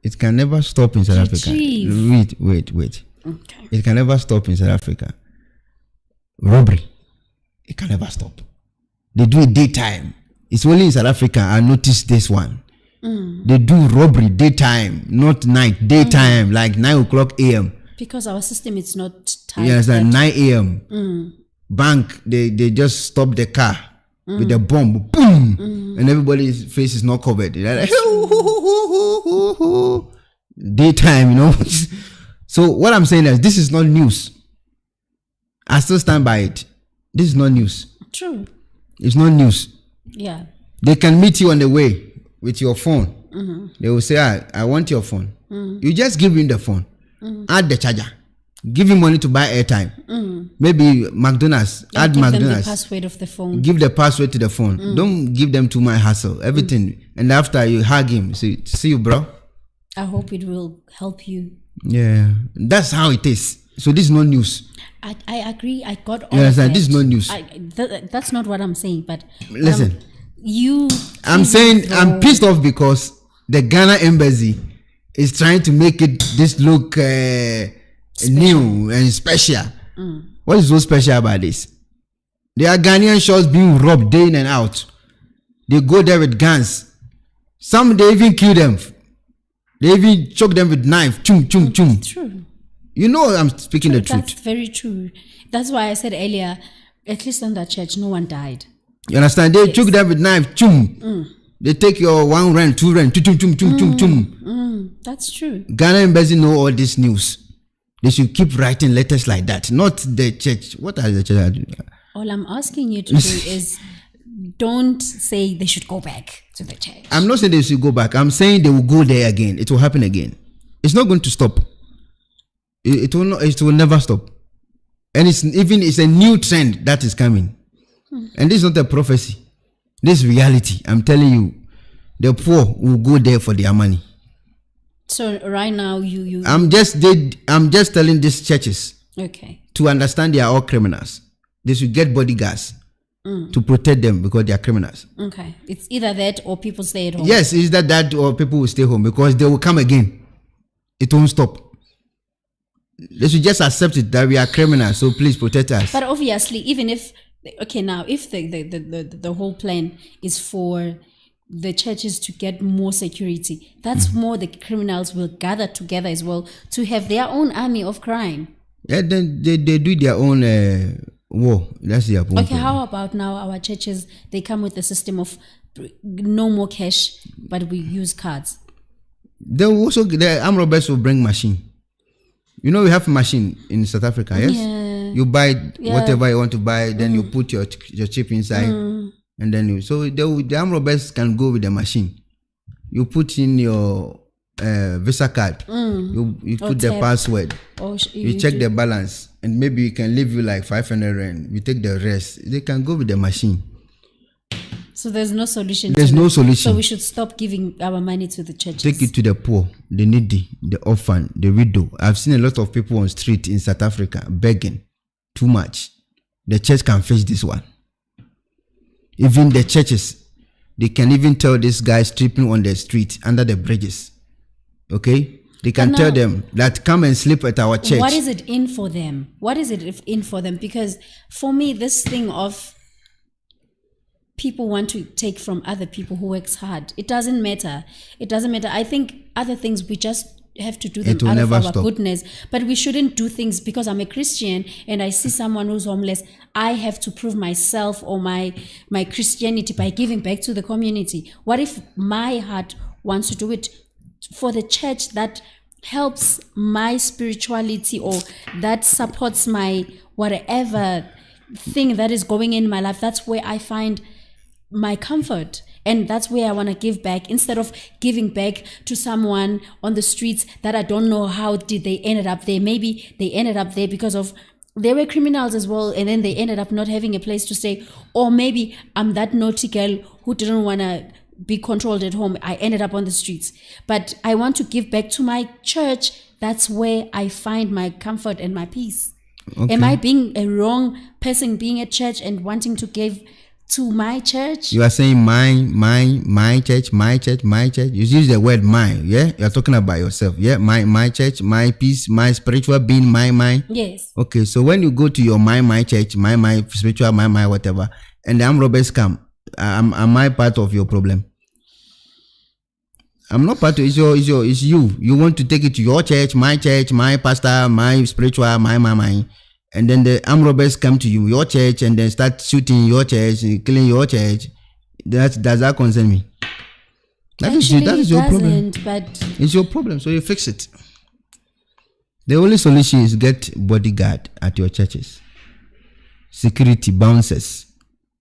It can never stop in South Africa. Wait. Okay. It can never stop in South Africa. Robbery, it can never stop. They do it daytime. It's only in South Africa I noticed this one. They do robbery daytime, not night. Daytime, like 9 o'clock a.m. Because our system is not tight. Yes, at 9 a.m. Bank, they just stop the car with a bomb, boom, and everybody's face is not covered. They're like, daytime, you know. So what I'm saying is, this is not news. I still stand by it. This is not news. True. It's not news. Yeah. They can meet you on the way with your phone. They will say, I want your phone. You just give him the phone. Add the charger. Give him money to buy airtime. Maybe McDonald's. Add give McDonald's. them the password of the phone. Give the password to the phone. Don't give them too much hassle. Everything. And after you hug him, say, see you, bro. I hope it will help you. Yeah. That's how it is. So this is not news. I agree. I got all Yes, of that. this is not news. That's not what I'm saying. But listen, I'm please saying go. I'm pissed off because the Ghana embassy is trying to make it this look new and special. What is so special about this? There are Ghanaian shops being robbed day in and out. They go there with guns. Some they even kill them. They even choke them with knife. Chung chung chung. True. You know I'm speaking the truth. That's very true. That's why I said earlier, at least on that church, no one died. You understand? They choke them with knife. Chung. They take your 1 rand, 2 rand. Chung chung chung chung chung. That's true. Ghana embassy know all this news. They should keep writing letters like that, not the church. What are the church? All I'm asking you to do is don't say they should go back to the church. I'm not saying they should go back. I'm saying they will go there again. It will happen again. It's not going to stop. It will not. It will never stop. And it's a new trend that is coming. And this is not a prophecy. This is reality. I'm telling you, the poor will go there for their money. So right now I'm just telling these churches to understand they are all criminals. They should get bodyguards to protect them because they are criminals. Okay. It's either that or people stay at home. Yes, it's that or people will stay home because they will come again. It won't stop. They should just accept it that we are criminals, so please protect us. But obviously, even if now if the whole plan is for the churches to get more security, that's more the criminals will gather together as well to have their own army of crime. Yeah, then they do their own war. That's their own. Okay, how about now our churches, they come with the system of no more cash, but we use cards. They will also, the armed robbers will bring machine. You know we have machine in South Africa, yes? Yeah. You buy whatever you want to buy, then you put your chip inside, and then the armed robbers can go with the machine. You put in your Visa card, you put the password, you check the balance, and maybe you can leave you like 500 rand. You take the rest. They can go with the machine. So there's no solution. There's no solution. So we should stop giving our money to the churches. Take it to the poor, the needy, the orphan, the widow. I've seen a lot of people on street in South Africa begging too much. The church can face this one. Even the churches, they can even tell this guy sleeping on the street under the bridges. Okay? They can tell them that come and sleep at our church. What is it in for them? What is it in for them? Because for me, this thing of people want to take from other people who works hard, it doesn't matter. It doesn't matter. I think other things we just have to do them out of our goodness. But we shouldn't do things because I'm a Christian and I see someone who's homeless. I have to prove myself or my Christianity by giving back to the community. What if my heart wants to do it for the church that helps my spirituality or that supports my whatever thing that is going in my life? That's where I find my comfort, and that's where I want to give back, instead of giving back to someone on the streets that I don't know how did they ended up there. Maybe they ended up there because of they were criminals as well, and then they ended up not having a place to stay. Or maybe I'm that naughty girl who didn't want to be controlled at home. I ended up on the streets, but I want to give back to my church. That's where I find my comfort and my peace. Okay. Am I being a wrong person being at church and wanting to give to my church. You are saying my church. You use the word mine, yeah? You are talking about yourself, yeah? My church, my peace, my spiritual being, my. Yes. Okay, so when you go to your my church, my spiritual, my whatever, and the armed robbers come, am I part of your problem? I'm not part of it. It's you. You want to take it to your church, my pastor, my spiritual, my. And then the armed robbers come to you, your church, and then start shooting your church, killing your church. Does that concern me? That is your problem. But it's your problem, so you fix it. The only solution is get bodyguard at your churches, security bouncers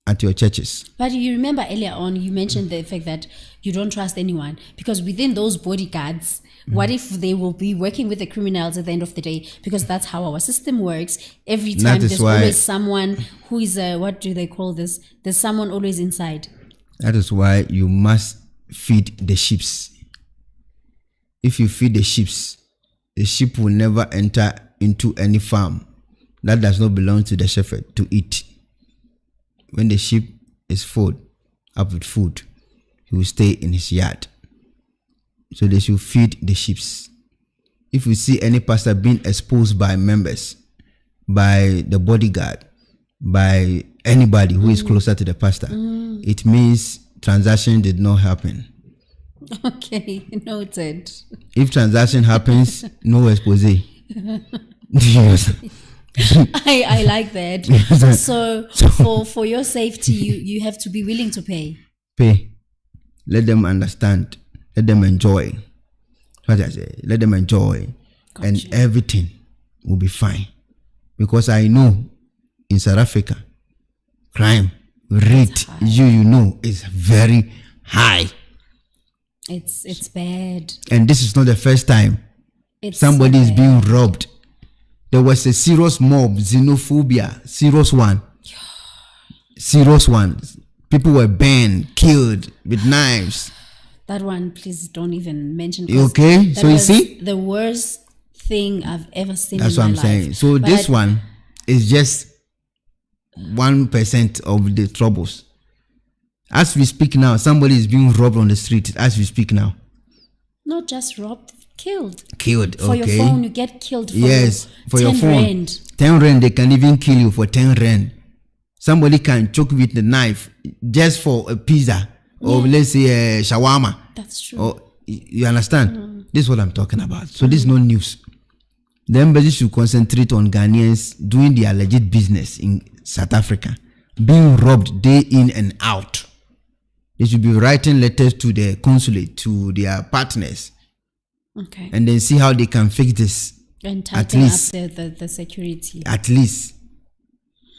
at your churches. But you remember earlier on, you mentioned the fact that you don't trust anyone, because within those bodyguards, what if they will be working with the criminals at the end of the day? Because that's how our system works. Every time there's always someone who is what do they call this? There's someone always inside. That is why you must feed the sheep. If you feed the sheep will never enter into any farm that does not belong to the shepherd to eat. When the sheep is full up with food, he will stay in his yard. So they should feed the sheep. If you see any pastor being exposed by members, by the bodyguard, by anybody who is closer to the pastor, it means transaction did not happen. Okay, noted. If transaction happens, no expose. I like that. So for your safety, you have to be willing to pay. Pay. Let them understand. Let them enjoy. What I say? Let them enjoy. Gotcha. And everything will be fine. Because I know in South Africa, crime rate, you know, is very high. It's bad. And this is not the first time somebody is being robbed. There was a serious mob, xenophobia, serious one. Serious one. People were burned, killed with knives. That one, please don't even mention. Okay, so you see? The worst thing I've ever seen. That's what I'm saying. So this one is just 1% of the troubles. As we speak now, somebody is being robbed on the street as we speak now. Not just robbed, killed. Killed, for your phone, you get killed for your phone. Rand. 10 rand, they can even kill you for 10 rand. Somebody can choke with the knife just for a pizza or let's say a shawarma. That's true. Or, you understand? This is what I'm talking about. So this is no news. The embassy should concentrate on Ghanaians doing their legit business in South Africa, being robbed day in and out. They should be writing letters to the consulate, to their partners, and then see how they can fix this. And tighten up the security. At least.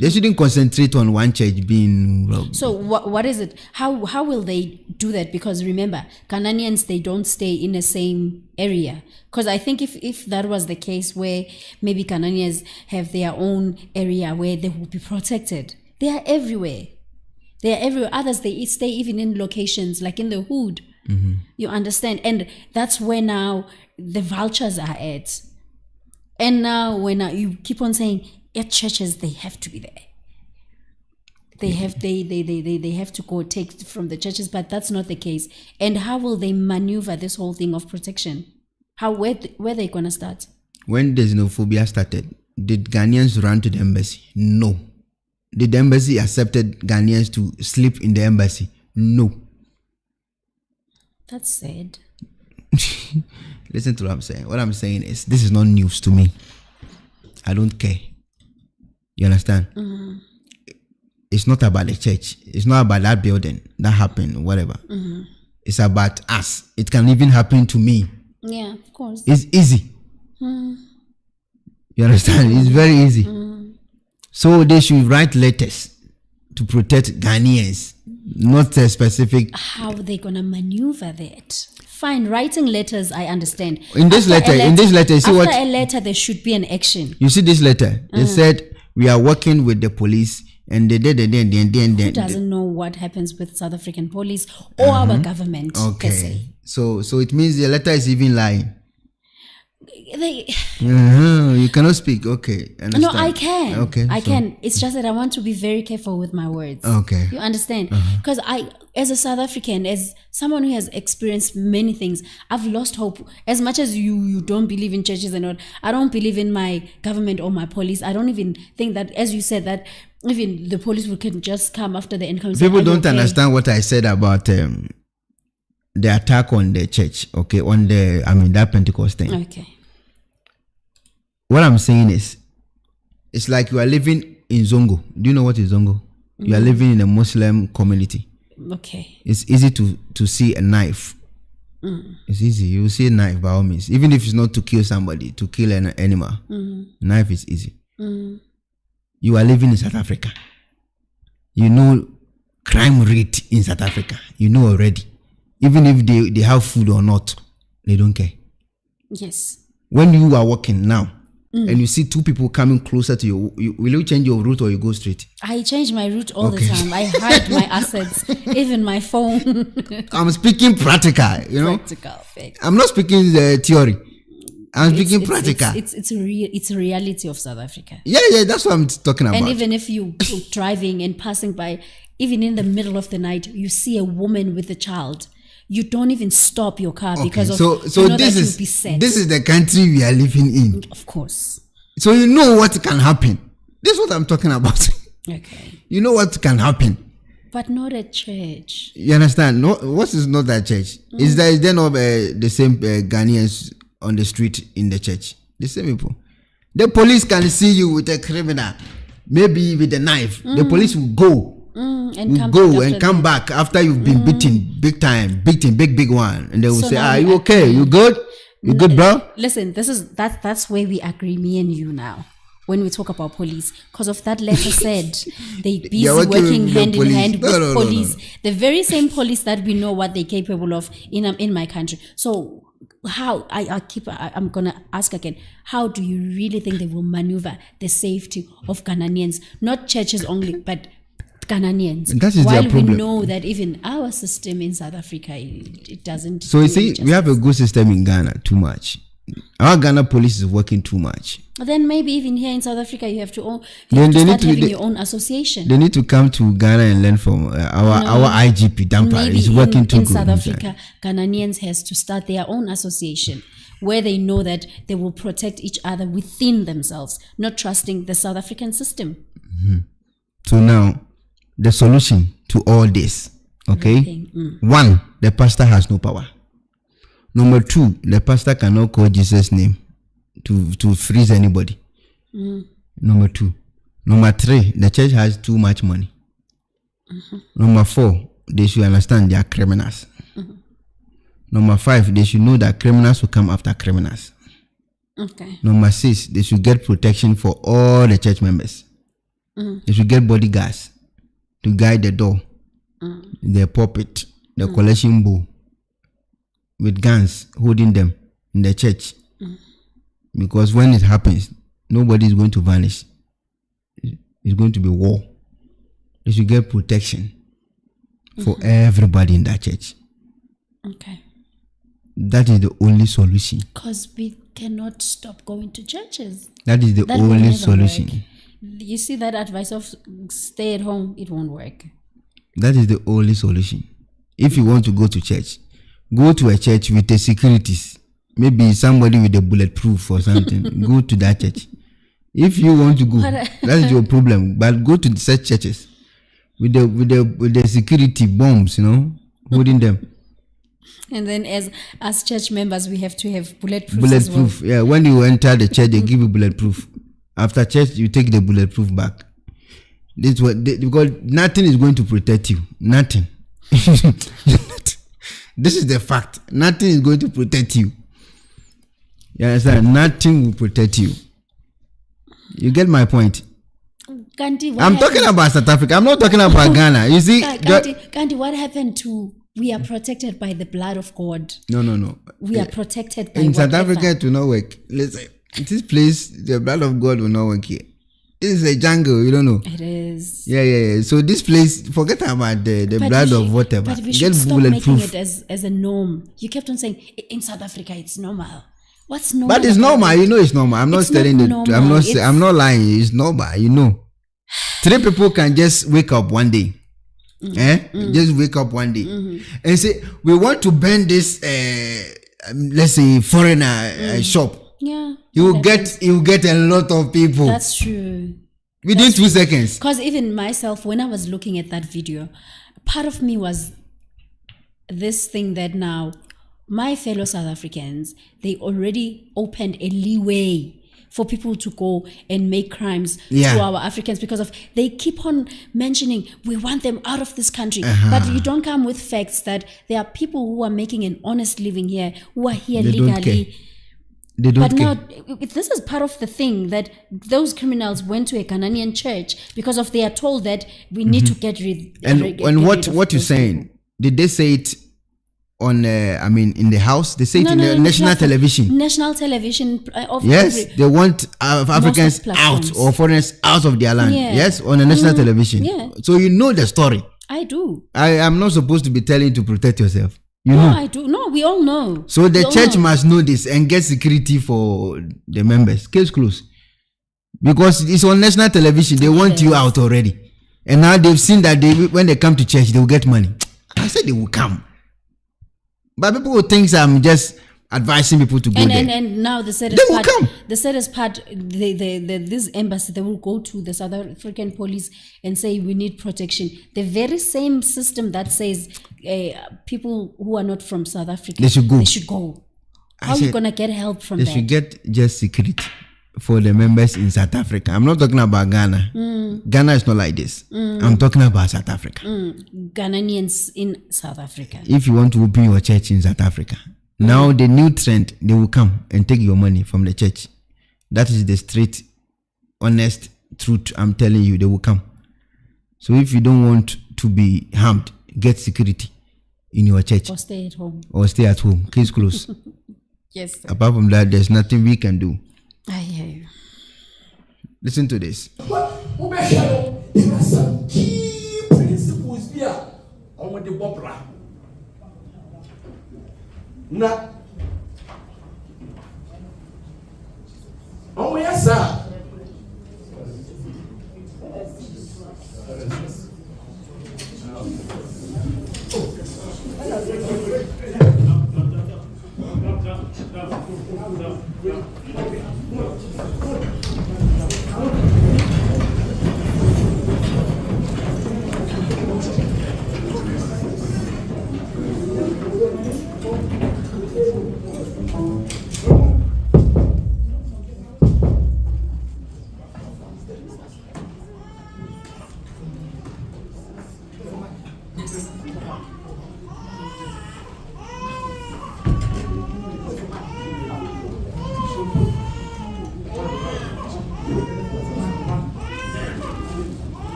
They shouldn't concentrate on one church being robbed. So what is it? How will they do that? Because remember, Ghanaians, they don't stay in the same area. Because I think if that was the case, where maybe Ghanaians have their own area where they will be protected. They are everywhere. Others, they stay even in locations like in the hood. Mm-hmm. You understand? And that's where now the vultures are at. And now when you keep on saying, at churches, they have to be there. They have to go take from the churches, but that's not the case. And how will they maneuver this whole thing of protection? Where they gonna start? When the xenophobia started, did Ghanaians run to the embassy? No. Did the embassy accepted Ghanaians to sleep in the embassy? No. That's sad. Listen to what I'm saying. What I'm saying is, this is not news to me. I don't care. You understand? Mm-hmm. It's not about the church. It's not about that building that happened, whatever. Mm-hmm. It's about us. It can even happen to me. Yeah, of course. It's easy. Mm. You understand? It's very easy. Mm. So they should write letters to protect Ghanaians, not a specific. How are they gonna maneuver that? Fine, writing letters, I understand. In this letter, see what? After a letter, there should be an action. You see this letter? They said we are working with the police, and they did. Who doesn't know what happens with South African police or our government? Okay. So it means the letter is even lying. You cannot speak. Okay, understand. No, I can. Okay, I can. It's just that I want to be very careful with my words. Okay. You understand? Because as a South African, as someone who has experienced many things, I've lost hope. As much as you don't believe in churches and all, I don't believe in my government or my police. I don't even think that, as you said, that even the police can just come after the income. People don't understand what I said about the attack on the church, okay, on that Pentecost thing. Okay. What I'm saying is, it's like you are living in Zongo. Do you know what is Zongo? You are living in a Muslim community. Okay. It's easy to see a knife. It's easy. You see a knife by all means. Even if it's not to kill somebody, to kill an animal. Knife is easy. You are living in South Africa. You know crime rate in South Africa. You know already. Even if they have food or not, they don't care. Yes. When you are walking now and you see two people coming closer to you, will you change your route or you go straight? I change my route all the time. I hide my assets, even my phone. I'm speaking practical, you know. Practical. I'm not speaking the theory. I'm speaking practical. It's a reality of South Africa. Yeah, that's what I'm talking about. And even if you driving and passing by, even in the middle of the night, you see a woman with a child, you don't even stop your car because of this is the country we are living in. Of course. So you know what can happen. This is what I'm talking about. Okay. You know what can happen. But not at church. You understand? No, what is not at church? Is there not the same Ghanaians on the street in the church? The same people. The police can see you with a criminal, maybe with a knife. The police will go. And come back after you've been beaten big one, and they will say, "Are you okay? You good? You good, bro?" Listen, that's where we agree, me and you now. When we talk about police, because of that letter said they busy working hand in hand with police, the very same police that we know what they're capable of in my country. So how I'm gonna ask again, how do you really think they will maneuver the safety of Ghanaians, not churches only, but Ghanaians? That is while their problem. We know that even our system in South Africa, it doesn't. So you see, we have a good system in Ghana too much. Our Ghana police is working too much. Then maybe even here in South Africa, you have to start having your own association. They need to come to Ghana and learn from our IGP Dampa. It's working too good. In South Africa, Ghanaians has to start their own association where they know that they will protect each other within themselves, not trusting the South African system. So now, the solution to all this, okay? One, the pastor has no power. Number two, the pastor cannot call Jesus' name to freeze anybody. Number two. Number three, the church has too much money. Number four, they should understand they are criminals. Number five, they should know that criminals will come after criminals. Okay. Number six, they should get protection for all the church members. They should get bodyguards to guide the door, the pulpit, the collection bowl, with guns holding them in the church. Because when it happens, nobody is going to vanish. It's going to be war. They should get protection for everybody in that church. Okay. That is the only solution. Because we cannot stop going to churches. That is the only solution. Work. You see that advice of stay at home, it won't work. That is the only solution. If you want to go to church, go to a church with the securities. Maybe somebody with a bulletproof or something. Go to that church. If you want to go, that's your problem. But go to such churches with the security bombs, holding them. And then as church members, we have to have bulletproof. Bulletproof, yeah. When you enter the church, they give you bulletproof. After church, you take the bulletproof back. This because nothing is going to protect you. Nothing. This is the fact. Nothing is going to protect you. You understand? Nothing will protect you. You get my point? Gandhi, I'm talking about South Africa. I'm not talking about Ghana. You see? Gandhi, what happened to we are protected by the blood of God? No. We are protected by in whatever. South Africa, it will not work. Listen, this place, the blood of God will not work here. This is a jungle, you don't know. It is. Yeah. So this place, forget about the blood of whatever. But we should stop making it as a norm. You kept on saying, in South Africa, it's normal. What's normal? But it's normal. You know it's normal. I'm not telling the. I'm not lying. It's normal. You know. 3 people can just wake up one day. Just wake up one day and say, we want to burn this let's say foreigner shop. Yeah. You will get a lot of people. That's true. Within 2 seconds. Because even myself, when I was looking at that video, part of me was this thing that now my fellow South Africans, they already opened a leeway for people to go and make crimes to our Africans because of they keep on mentioning we want them out of this country, but you don't come with facts that there are people who are making an honest living here, who are here legally. They don't care. Now this is part of the thing that those criminals went to a Ghanaian church because of they are told that we need to get rid. And what you're saying? Did they say it on in the house? They say it in the national television. National television. Yes, they want Africans out or foreigners out of their land. Yeah. Yes, on the national television. Yeah. So you know the story. I do. I am not supposed to be telling you to protect yourself. You know. I do. No, we all know. So the church must know this and get security for the members. Case closed. Because it's on national television. They want you out already. And now they've seen that when they come to church, they will get money. I said they will come. But people will think I'm just advising people to go there. And now the saddest part, this embassy, they will go to the South African police and say we need protection. The very same system that says people who are not from South Africa, they should go. How are you gonna get help from that? They should get just security for the members in South Africa. I'm not talking about Ghana. Ghana is not like this. I'm talking about South Africa. Ghanaians in South Africa. If you want to open your church in South Africa, now the new trend, they will come and take your money from the church. That is the straight, honest truth. I'm telling you, they will come. So if you don't want to be harmed, get security in your church. Or stay at home. Case closed. Yes, sir. Apart from that, there's nothing we can do. I hear you. Listen to this. There are some key principles here on the Bobra. Now, oh yes, sir.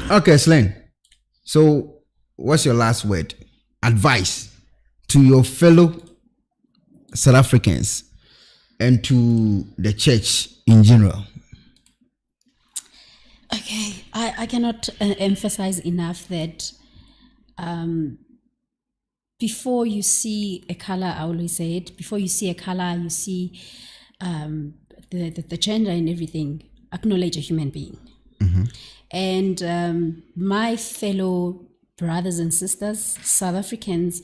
Okay, Slen. So, what's your last word? Advice to your fellow South Africans and to the church in general. Okay, I cannot emphasize enough that before you see a color, I always say it, before you see a color, you see the gender and everything, acknowledge a human being. Mm-hmm. And my fellow brothers and sisters, South Africans,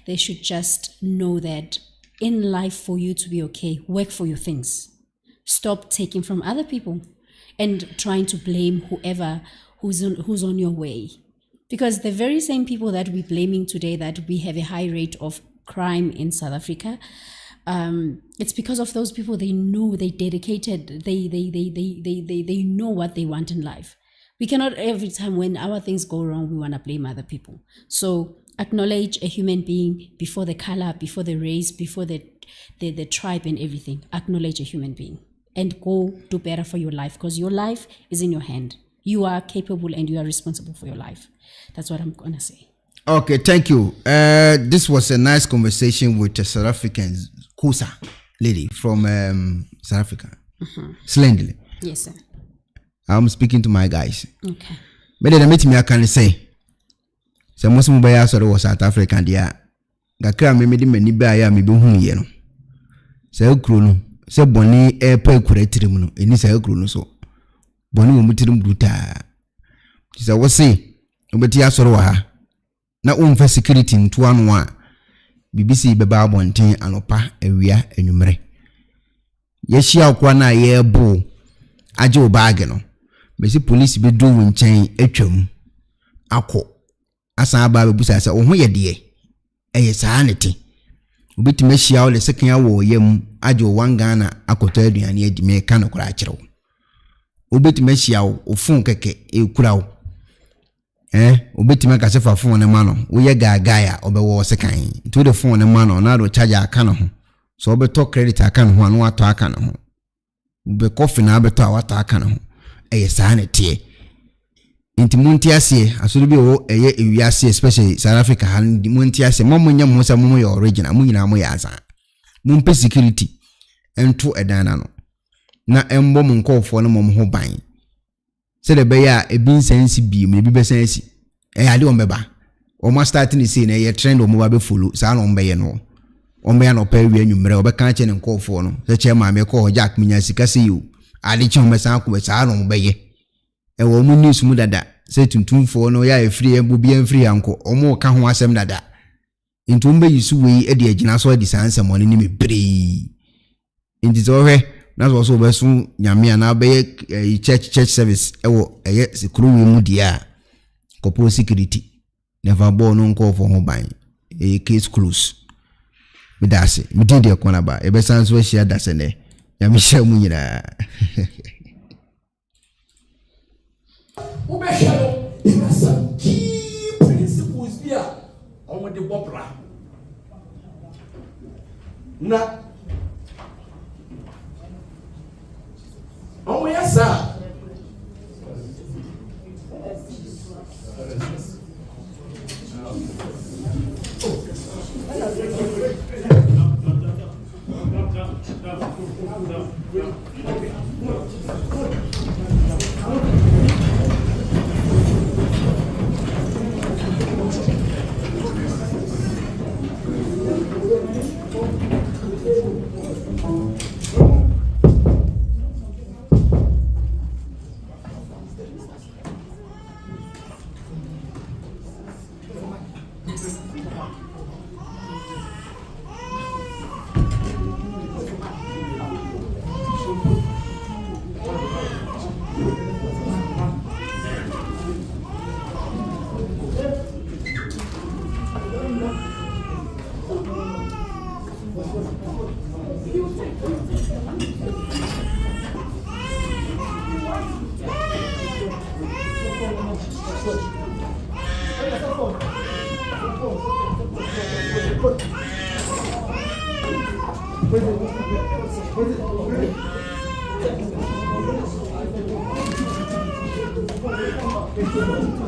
they should just know that in life, for you to be okay, work for your things. Stop taking from other people and trying to blame whoever who's on your way. Because the very same people that we're blaming today, that we have a high rate of crime in South Africa, it's because of those people. They know, they dedicated, they know what they want in life. We cannot every time when our things go wrong, we want to blame other people. So acknowledge a human being before the color, before the race, before the tribe and everything. Acknowledge a human being and go do better for your life, because your life is in your hand. You are capable and you are responsible for your life. That's what I'm going to say. Okay, thank you. This was a nice conversation with a South African Kusa lady from South Africa. Mm-hmm. Slendly. Yes, sir. I'm speaking to my guys. Okay. But then I can say, so most of my sort of South African dia. Gakra me mede mani ba ya me be hu ye no. Say okro no, say boni e pa ekura tirim no, eni say okro no so. Boni wo mutirim bruta. Say what say, obeti asoro wa ha. Na umfa security nto anu a BBC beba abonten anopa awia anwumre. Yehia okwa na ye bo aje obag no. Besi police be do nchen atwam akọ asan aba be busa say wo ye de eye saanete obeti mehia wo le sekan wo yam aje wan Ghana akoto aduane adi me ka no kora akire wo obeti mehia wo ofun keke ekura wo obeti me ka se fa phone ne ma no wo ye gaga ya obewo sekan to the phone ne ma no na do charge aka no ho so obeto credit aka no ho anu ato aka no ho be coffee na abeto awata aka no ho eye saanete inti muntiase asoro bi o eye ewiase especially South Africa han muntiase momunya mo sa mo your original mo nyina mo ya asa mumpe security ento edana no na embo mo nkofo no mo ho ban se de be ya ebi nsansi bi me bi besansi ade o mbeba o ma start ni say na ye trend o mo ba be follow sa no mbeye no o mbe ya no pa wi anwumre o be kan che ne nkofo no se che ma me ko jack minya sika se you ade che o mesan ko be sa no mbeye ewo mu news mu dada say tuntumfo no ya efiri ebubi enfiri anko omo ka ho asem dada ntumbe yisu we e de agina so de sanse mo ni mebre nti zo hwe na so besu nyame na be church service ewo eye sekuru we mu dia kopo security never born no nko for ho ban e case close me dase me dey de kona ba e be sanso hia dase ne nyame hia mu nyina There are some key principles here on the bobra. Na, oh yes, sir. Yeah.